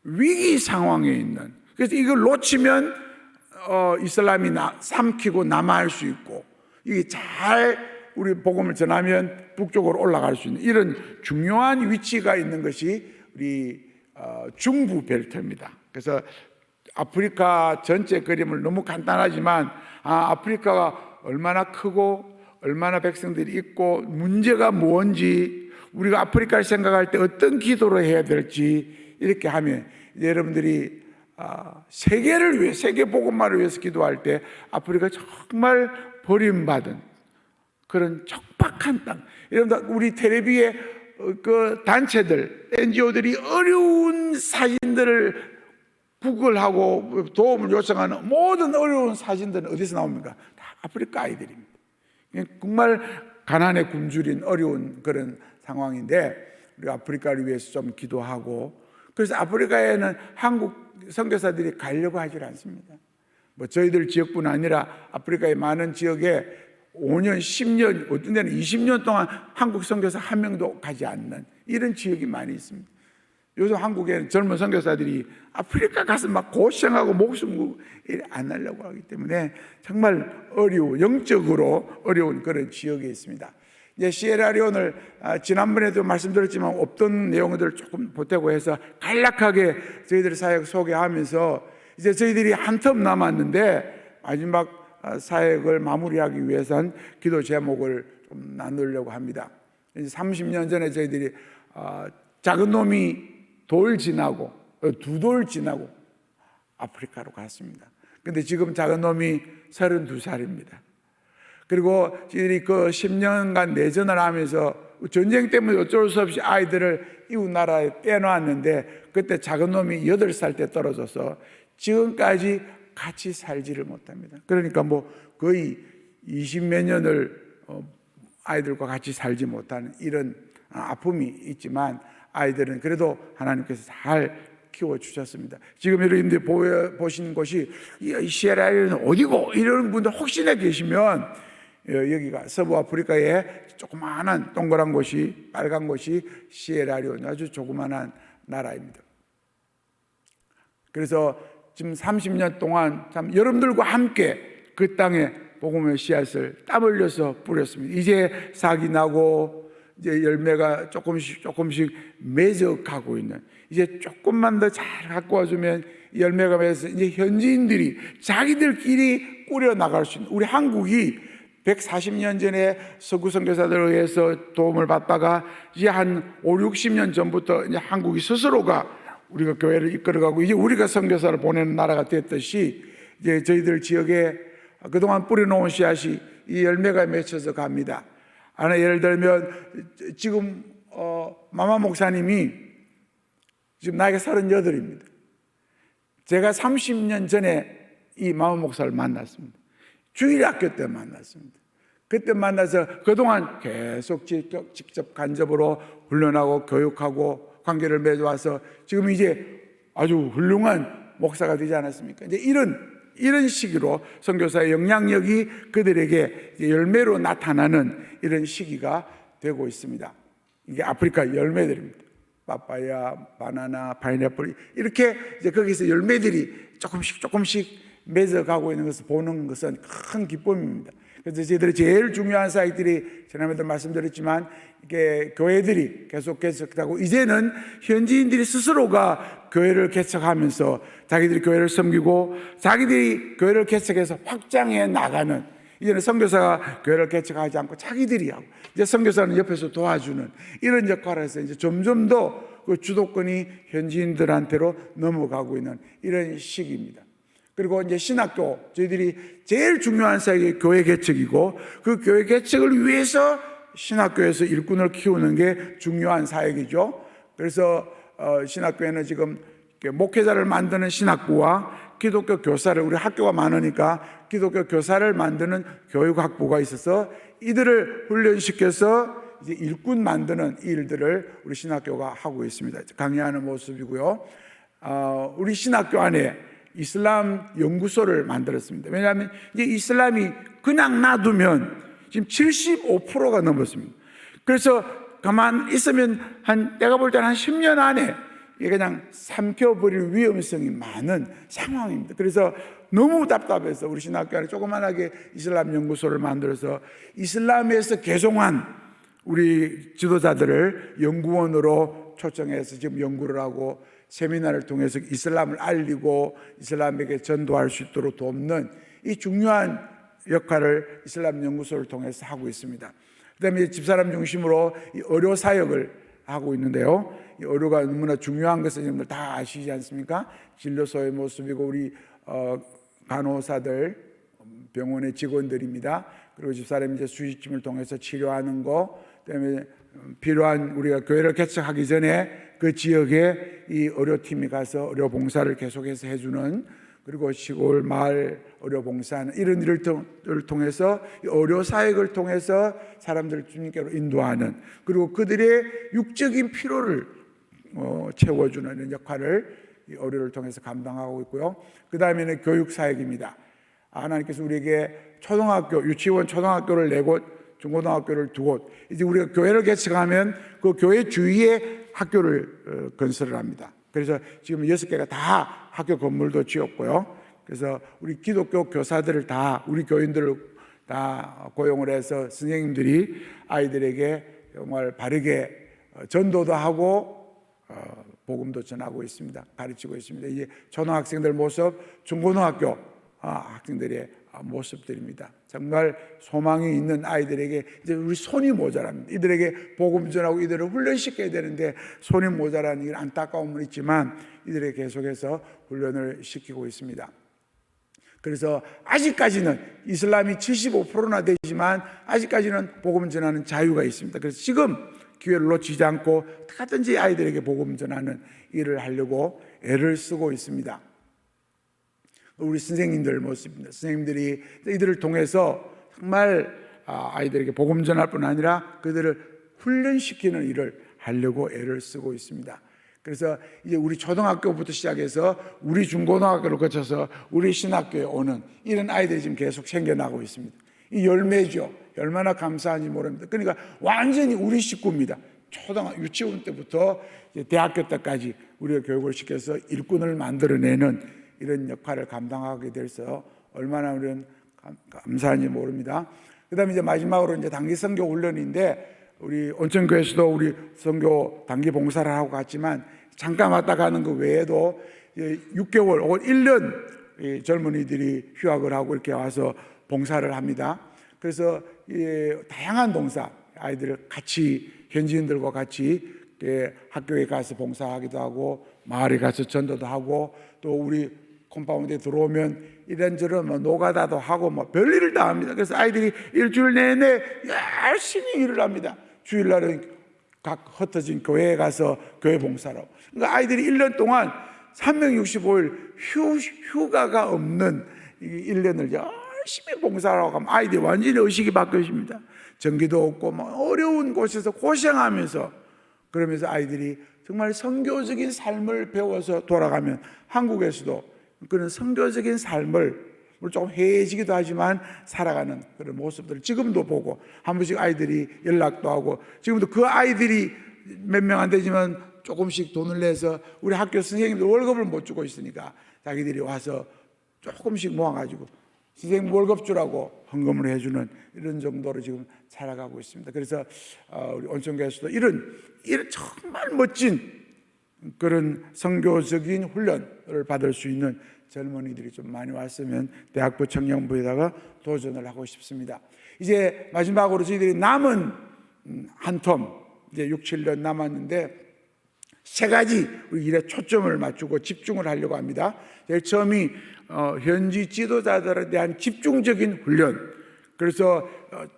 위기 상황에 있는, 그래서 이걸 놓치면 이슬람이 삼키고 남하할 수 있고, 이게 잘 우리 복음을 전하면 북쪽으로 올라갈 수 있는 이런 중요한 위치가 있는 것이 우리 중부 벨트입니다. 그래서 아프리카 전체 그림을 너무 간단하지만 아프리카가 얼마나 크고 얼마나 백성들이 있고 문제가 뭔지, 우리가 아프리카를 생각할 때 어떤 기도를 해야 될지 이렇게 하면, 여러분들이 세계를 위해, 세계 복음화를 위해서 기도할 때 아프리카 정말 버림받은 그런 척박한 땅, 여러분들 우리 텔레비에 그 단체들, NGO들이 어려운 사진들을 구글하고 도움을 요청하는 모든 어려운 사진들은 어디서 나옵니까? 다 아프리카 아이들입니다. 정말 가난에 굶주린 어려운 그런 상황인데, 우리가 아프리카를 위해서 좀 기도하고, 그래서 아프리카에는 한국 선교사들이 가려고 하질 않습니다. 뭐 저희들 지역뿐 아니라 아프리카의 많은 지역에 5년, 10년, 어떤 데는 20년 동안 한국 선교사 한 명도 가지 않는 이런 지역이 많이 있습니다. 요즘 한국에는 젊은 선교사들이 아프리카 가서 막 고생하고 목숨 안 하려고 하기 때문에 정말 영적으로 어려운 그런 지역에 있습니다. 이제 시에라리온을 지난번에도 말씀드렸지만 없던 내용들을 조금 보태고 해서 간략하게 저희들 사역 소개하면서, 이제 저희들이 한 텀 남았는데 마지막 사역을 마무리하기 위해선 기도 제목을 좀 나누려고 합니다. 30년 전에 저희들이 작은 놈이 돌 지나고 2돌 지나고 아프리카로 갔습니다. 근데 지금 작은 놈이 32살입니다. 그리고 저희들이 그 10년간 내전을 하면서 전쟁 때문에 어쩔 수 없이 아이들을 이웃 나라에 떼놓았는데, 그때 작은 놈이 8살 때 떨어져서 지금까지 같이 살지를 못합니다. 그러니까 뭐 거의 20몇 년을 아이들과 같이 살지 못하는 이런 아픔이 있지만, 아이들은 그래도 하나님께서 잘 키워주셨습니다. 지금 여러분들이 보시는 곳이 시에라리온은 어디고 이런 분들 혹시나 계시면, 여기가 서부 아프리카에 조그마한 동그란 곳이, 빨간 곳이 시에라리온, 아주 조그마한 나라입니다. 그래서 지금 30년 동안 참 여러분들과 함께 그 땅에 복음의 씨앗을 땀 흘려서 뿌렸습니다. 이제 싹이 나고 이제 열매가 조금씩 맺어가고 있는, 이제 조금만 더 잘 갖고 와주면 열매가 맺어서 이제 현지인들이 자기들끼리 꾸려 나갈 수 있는, 우리 한국이 140년 전에 서구 선교사들에 의해서 도움을 받다가 이제 한 5, 60년 전부터 이제 한국이 스스로가 우리가 교회를 이끌어가고 이제 우리가 선교사를 보내는 나라가 됐듯이, 이제 저희들 지역에 그동안 뿌려놓은 씨앗이 이 열매가 맺혀서 갑니다. 예를 들면 지금 마마 목사님이 지금 나이가 38입니다. 제가 30년 전에 이 마마 목사를 만났습니다. 주일학교 때 만났습니다. 그때 만나서 그동안 계속 직접 간접으로 훈련하고 교육하고 관계를 맺어와서 지금 이제 아주 훌륭한 목사가 되지 않았습니까? 이제 이런 식으로 선교사의 영향력이 그들에게 열매로 나타나는 이런 시기가 되고 있습니다. 이게 아프리카 열매들입니다. 빠빠야, 바나나, 파인애플, 이렇게 이제 거기서 열매들이 조금씩 맺어가고 있는 것을 보는 것은 큰 기쁨입니다. 그래서 저희들이 제일 중요한 사역들이 지난번에도 말씀드렸지만, 이게 교회들이 계속 개척하고 이제는 현지인들이 스스로가 교회를 개척하면서 자기들이 교회를 섬기고 자기들이 교회를 개척해서 확장해 나가는, 이제는 선교사가 교회를 개척하지 않고 자기들이 하고, 이제 선교사는 옆에서 도와주는 이런 역할을 해서 이제 점점 더 그 주도권이 현지인들한테로 넘어가고 있는 이런 시기입니다. 그리고 이제 신학교, 저희들이 제일 중요한 사역이 교회 개척이고, 그 교회 개척을 위해서 신학교에서 일꾼을 키우는 게 중요한 사역이죠. 그래서 신학교에는 지금 목회자를 만드는 신학부와 기독교 교사를, 우리 학교가 많으니까 기독교 교사를 만드는 교육학부가 있어서 이들을 훈련시켜서 이제 일꾼 만드는 일들을 우리 신학교가 하고 있습니다. 강의하는 모습이고요. 우리 신학교 안에 이슬람 연구소를 만들었습니다. 왜냐하면 이제 이슬람이 그냥 놔두면 지금 75%가 넘었습니다. 그래서 가만 있으면 내가 볼 때는 한 10년 안에 이게 그냥 삼켜버릴 위험성이 많은 상황입니다. 그래서 너무 답답해서 우리 신학교 안에 조그만하게 이슬람 연구소를 만들어서 이슬람에서 개종한 우리 지도자들을 연구원으로 초청해서 지금 연구를 하고 세미나를 통해서 이슬람을 알리고 이슬람에게 전도할 수 있도록 돕는 이 중요한 역할을 이슬람 연구소를 통해서 하고 있습니다. 그다음에 집사람 중심으로 이 의료 사역을 하고 있는데요. 이 의료가 너무나 중요한 것을 여러분들 다 아시지 않습니까? 진료소의 모습이고 우리 간호사들, 병원의 직원들입니다. 그리고 집사람이 이제 수의침을 통해서 치료하는 거, 그다음에 필요한 우리가 교회를 개척하기 전에 그 지역에 이 의료팀이 가서 의료 봉사를 계속해서 해주는, 그리고 시골 마을 의료 봉사하는 이런 일을 통해서 의료 사역을 통해서 사람들을 주님께로 인도하는, 그리고 그들의 육적인 필요를 채워주는 이런 역할을 이 의료를 통해서 감당하고 있고요. 그 다음에는 교육 사역입니다. 하나님께서 우리에게 초등학교, 유치원 초등학교를 4곳, 중고등학교를 2곳, 이제 우리가 교회를 개척하면 그 교회 주위에 학교를 건설을 합니다. 그래서 지금 6개가 다 학교 건물도 지었고요. 그래서 우리 기독교 교사들을 다, 우리 교인들을 다 고용을 해서 선생님들이 아이들에게 정말 바르게 전도도 하고 복음도 전하고 있습니다. 가르치고 있습니다. 이제 초등학생들 모습, 중고등학교 학생들의 모습들입니다. 정말 소망이 있는 아이들에게 이제 우리 손이 모자랍니다. 이들에게 복음 전하고 이들을 훈련시켜야 되는데 손이 모자라는 이런 안타까움은 있지만 이들에게 계속해서 훈련을 시키고 있습니다. 그래서 아직까지는 이슬람이 75%나 되지만 아직까지는 복음 전하는 자유가 있습니다. 그래서 지금 기회를 놓치지 않고 어떻게든지 아이들에게 복음 전하는 일을 하려고 애를 쓰고 있습니다. 우리 선생님들 모습입니다. 선생님들이 이들을 통해서 정말 아이들에게 복음 전할 뿐 아니라 그들을 훈련시키는 일을 하려고 애를 쓰고 있습니다. 그래서 이제 우리 초등학교부터 시작해서 우리 중고등학교를 거쳐서 우리 신학교에 오는 이런 아이들이 지금 계속 생겨나고 있습니다. 이 열매죠. 얼마나 감사한지 모릅니다. 그러니까 완전히 우리 식구입니다. 유치원 때부터 이제 대학교 때까지 우리가 교육을 시켜서 일꾼을 만들어내는 이런 역할을 감당하게 돼서 얼마나 우리는 감사한지 모릅니다. 그 다음에 이제 마지막으로 이제 단기 선교 훈련인데, 우리 온천교회에서도 우리 선교 단기 봉사를 하고 갔지만 잠깐 왔다 가는 그 외에도 6개월 혹은 1년 젊은이들이 휴학을 하고 이렇게 와서 봉사를 합니다. 그래서 다양한 봉사, 아이들을 같이 현지인들과 같이 학교에 가서 봉사하기도 하고 마을에 가서 전도도 하고 또 우리 컴파운드에 들어오면 이런저런 노가다도 하고 별일을 다 합니다. 그래서 아이들이 일주일 내내 열심히 일을 합니다. 주일날은 각 흩어진 교회에 가서 교회 봉사로. 그러니까 아이들이 1년 동안 365일 휴가가 없는 1년을 열심히 봉사하고 가면 아이들이 완전히 의식이 바뀌어집니다. 전기도 없고 어려운 곳에서 고생하면서, 그러면서 아이들이 정말 선교적인 삶을 배워서 돌아가면 한국에서도 그런 선교적인 삶을 조금 해해지기도 하지만 살아가는 그런 모습들을 지금도 보고 한 번씩 아이들이 연락도 하고, 지금도 그 아이들이 몇 명 안 되지만 조금씩 돈을 내서 우리 학교 선생님들 월급을 못 주고 있으니까 자기들이 와서 조금씩 모아가지고 선생님 월급 주라고 헌금을 해주는 이런 정도로 지금 살아가고 있습니다. 그래서 우리 온천교회에서도 이런 정말 멋진 그런 선교적인 훈련을 받을 수 있는 젊은이들이 좀 많이 왔으면 대학부 청년부에다가 도전을 하고 싶습니다. 이제 마지막으로 저희들이 남은 한 텀, 이제 6, 7년 남았는데 세 가지 우리 일에 초점을 맞추고 집중을 하려고 합니다. 제일 처음이 현지 지도자들에 대한 집중적인 훈련. 그래서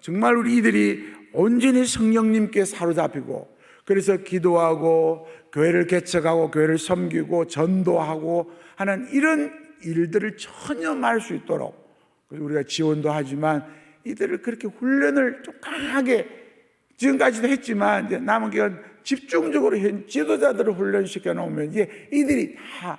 정말 우리 이들이 온전히 성령님께 사로잡히고, 그래서 기도하고 교회를 개척하고 교회를 섬기고 전도하고 하는 이런 일들을 전혀 말 수 있도록, 우리가 지원도 하지만 이들을 그렇게 훈련을 좀 강하게 지금까지도 했지만, 이제 남은 기간 집중적으로 현 지도자들을 훈련시켜 놓으면 이제 이들이 다,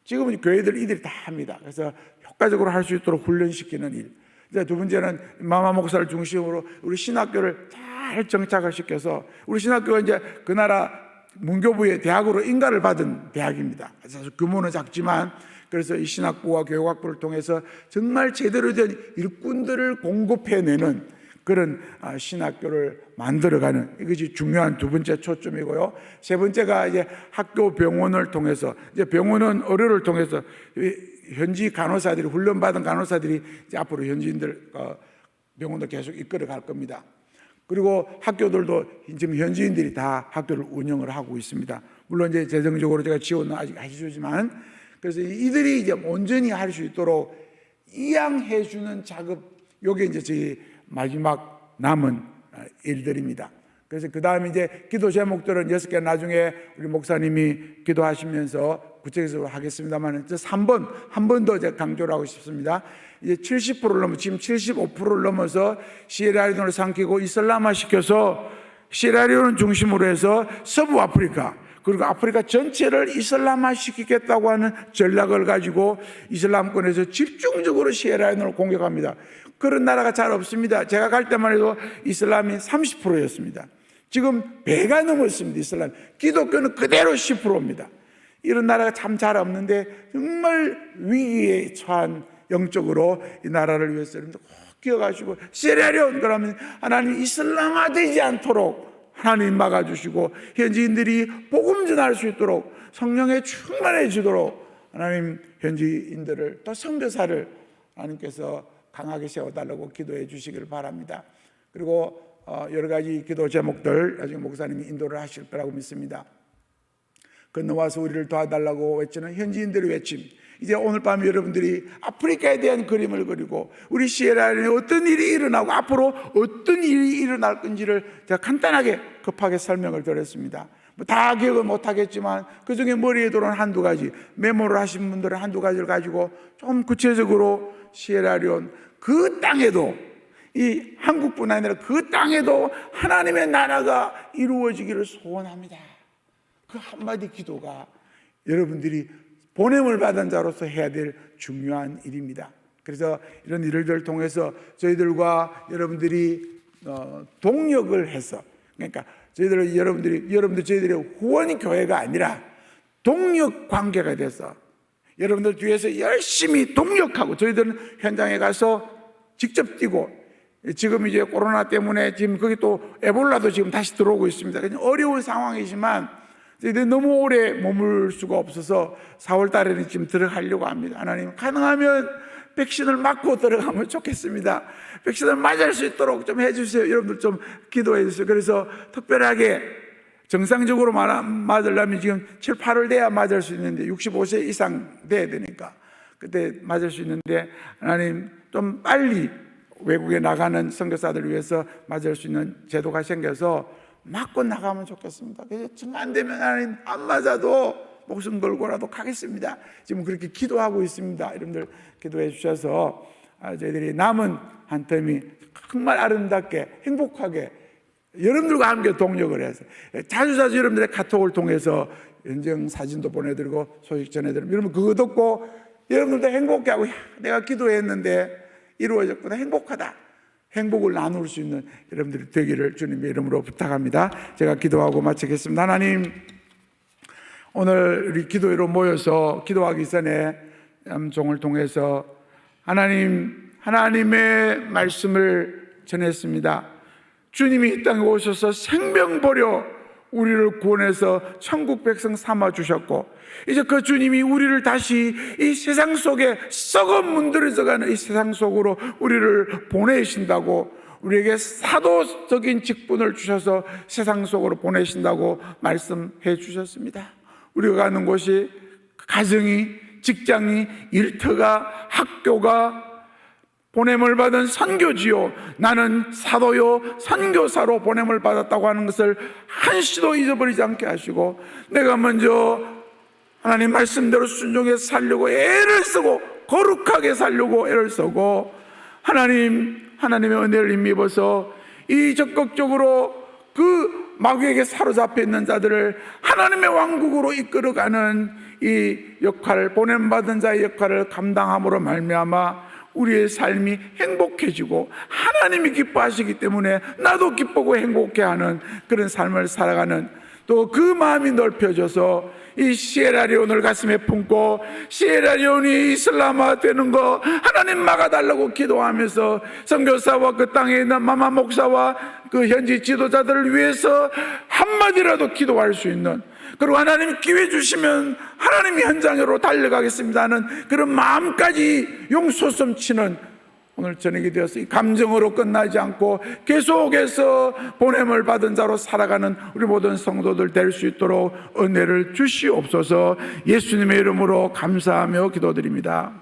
지금은 교회들 이들이 다 합니다. 그래서 효과적으로 할 수 있도록 훈련시키는 일. 이제 두 번째는 마마 목사를 중심으로 우리 신학교를 잘 정착을 시켜서, 우리 신학교가 이제 그 나라 문교부의 대학으로 인가를 받은 대학입니다. 그래서 규모는 작지만, 그래서 이 신학부와 교육학부를 통해서 정말 제대로 된 일꾼들을 공급해내는 그런 신학교를 만들어가는, 이것이 중요한 두 번째 초점이고요. 세 번째가 이제 학교 병원을 통해서, 이제 병원은 의료를 통해서 현지 간호사들이, 훈련받은 간호사들이 이제 앞으로 현지인들 병원도 계속 이끌어 갈 겁니다. 그리고 학교들도 지금 현지인들이 다 학교를 운영을 하고 있습니다. 물론 이제 재정적으로 제가 지원은 아직 해주지만, 그래서 이들이 이제 온전히 할 수 있도록 이양해주는 작업, 요게 이제 저희 마지막 남은 일들입니다. 그래서 그 다음에 이제 기도 제목들은 6개 나중에 우리 목사님이 기도하시면서 구체적으로 하겠습니다만, 3번, 한 번 더 제가 강조를 하고 싶습니다. 이제 70%를 넘어, 지금 75%를 넘어서 시에라리온을 삼키고 이슬람화 시켜서 시에라리온을 중심으로 해서 서부 아프리카, 그리고 아프리카 전체를 이슬람화 시키겠다고 하는 전략을 가지고 이슬람권에서 집중적으로 시에라리온을 공격합니다. 그런 나라가 잘 없습니다. 제가 갈 때만 해도 이슬람이 30%였습니다. 지금 배가 넘었습니다. 이슬람. 기독교는 그대로 10%입니다. 이런 나라가 참 잘 없는데, 정말 위기에 처한 영적으로 이 나라를 위해서 여러분들 꼭 기억하시고, 시에라리온 그러면 하나님 이슬람화 되지 않도록 하나님 막아주시고, 현지인들이 복음 전할 수 있도록 성령에 충만해지도록 하나님 현지인들을, 또 선교사를 하나님께서 강하게 세워달라고 기도해 주시기를 바랍니다. 그리고 여러 가지 기도 제목들 나중에 목사님이 인도를 하실 거라고 믿습니다. 건너와서 우리를 도와달라고 외치는 현지인들의 외침, 이제 오늘 밤 여러분들이 아프리카에 대한 그림을 그리고 우리 시에라리온에 어떤 일이 일어나고 앞으로 어떤 일이 일어날 건지를 제가 간단하게 급하게 설명을 드렸습니다. 다 기억을 못하겠지만 그중에 머리에 들어오는 한두 가지, 메모를 하신 분들은 한두 가지를 가지고 좀 구체적으로 시에라리온 그 땅에도, 이 한국뿐 아니라 그 땅에도 하나님의 나라가 이루어지기를 소원합니다. 그 한마디 기도가 여러분들이 보냄을 받은 자로서 해야 될 중요한 일입니다. 그래서 이런 일들을 통해서 저희들과 여러분들이 동력을 해서, 그러니까 여러분들 저희들의 후원이 교회가 아니라 동력 관계가 돼서 여러분들 뒤에서 열심히 동력하고, 저희들은 현장에 가서 직접 뛰고, 지금 이제 코로나 때문에 지금 거기 또 에볼라도 지금 다시 들어오고 있습니다. 어려운 상황이지만 저희들이 너무 오래 머물 수가 없어서 4월 달에는 지금 들어가려고 합니다. 하나님 가능하면 백신을 맞고 들어가면 좋겠습니다. 백신을 맞을 수 있도록 좀 해주세요. 여러분들 좀 기도해 주세요. 그래서 특별하게 정상적으로 맞으려면 지금 7, 8월 돼야 맞을 수 있는데 65세 이상 돼야 되니까 그때 맞을 수 있는데, 하나님 좀 빨리 외국에 나가는 선교사들을 위해서 맞을 수 있는 제도가 생겨서 맞고 나가면 좋겠습니다. 그래서 정 안 되면 하나님 안 맞아도 목숨 걸고라도 가겠습니다. 지금 그렇게 기도하고 있습니다. 여러분들 기도해 주셔서 저희들이 남은 한 텀이 정말 아름답게 행복하게 여러분들과 함께 동력을 해서 자주 여러분들의 카톡을 통해서 연정 사진도 보내드리고 소식 전해드리고, 여러분 그거 듣고 여러분들도 행복해하고, 내가 기도했는데 이루어졌구나, 행복하다, 행복을 나눌 수 있는 여러분들이 되기를 주님의 이름으로 부탁합니다. 제가 기도하고 마치겠습니다. 하나님, 오늘 우리 기도회로 모여서 기도하기 전에 암송을 통해서 하나님의 말씀을 전했습니다. 주님이 이 땅에 오셔서 생명 버려 우리를 구원해서 천국 백성 삼아 주셨고, 이제 그 주님이 우리를 다시 이 세상 속에 썩어 문드러져가는 이 세상 속으로 우리를 보내신다고, 우리에게 사도적인 직분을 주셔서 세상 속으로 보내신다고 말씀해 주셨습니다. 우리가 가는 곳이 가정이, 직장이, 일터가, 학교가 보냄을 받은 선교지요, 나는 사도요 선교사로 보냄을 받았다고 하는 것을 한시도 잊어버리지 않게 하시고, 내가 먼저 하나님 말씀대로 순종해서 살려고 애를 쓰고 거룩하게 살려고 애를 쓰고, 하나님의 은혜를 힘입어서 이 적극적으로 그 마귀에게 사로잡혀 있는 자들을 하나님의 왕국으로 이끌어가는 이 역할, 보냄받은 자의 역할을 감당함으로 말미암아 우리의 삶이 행복해지고 하나님이 기뻐하시기 때문에 나도 기쁘고 행복해하는 그런 삶을 살아가는, 또 그 마음이 넓혀져서 이 시에라리온을 가슴에 품고 시에라리온이 이슬람화 되는 거 하나님 막아달라고 기도하면서 선교사와 그 땅에 있는 마마 목사와 그 현지 지도자들을 위해서 한마디라도 기도할 수 있는, 그리고 하나님 기회 주시면 하나님이 현장으로 달려가겠습니다 하는 그런 마음까지 용솟음치는 오늘 저녁이 되어서 이 감정으로 끝나지 않고 계속해서 보냄을 받은 자로 살아가는 우리 모든 성도들 될 수 있도록 은혜를 주시옵소서. 예수님의 이름으로 감사하며 기도드립니다.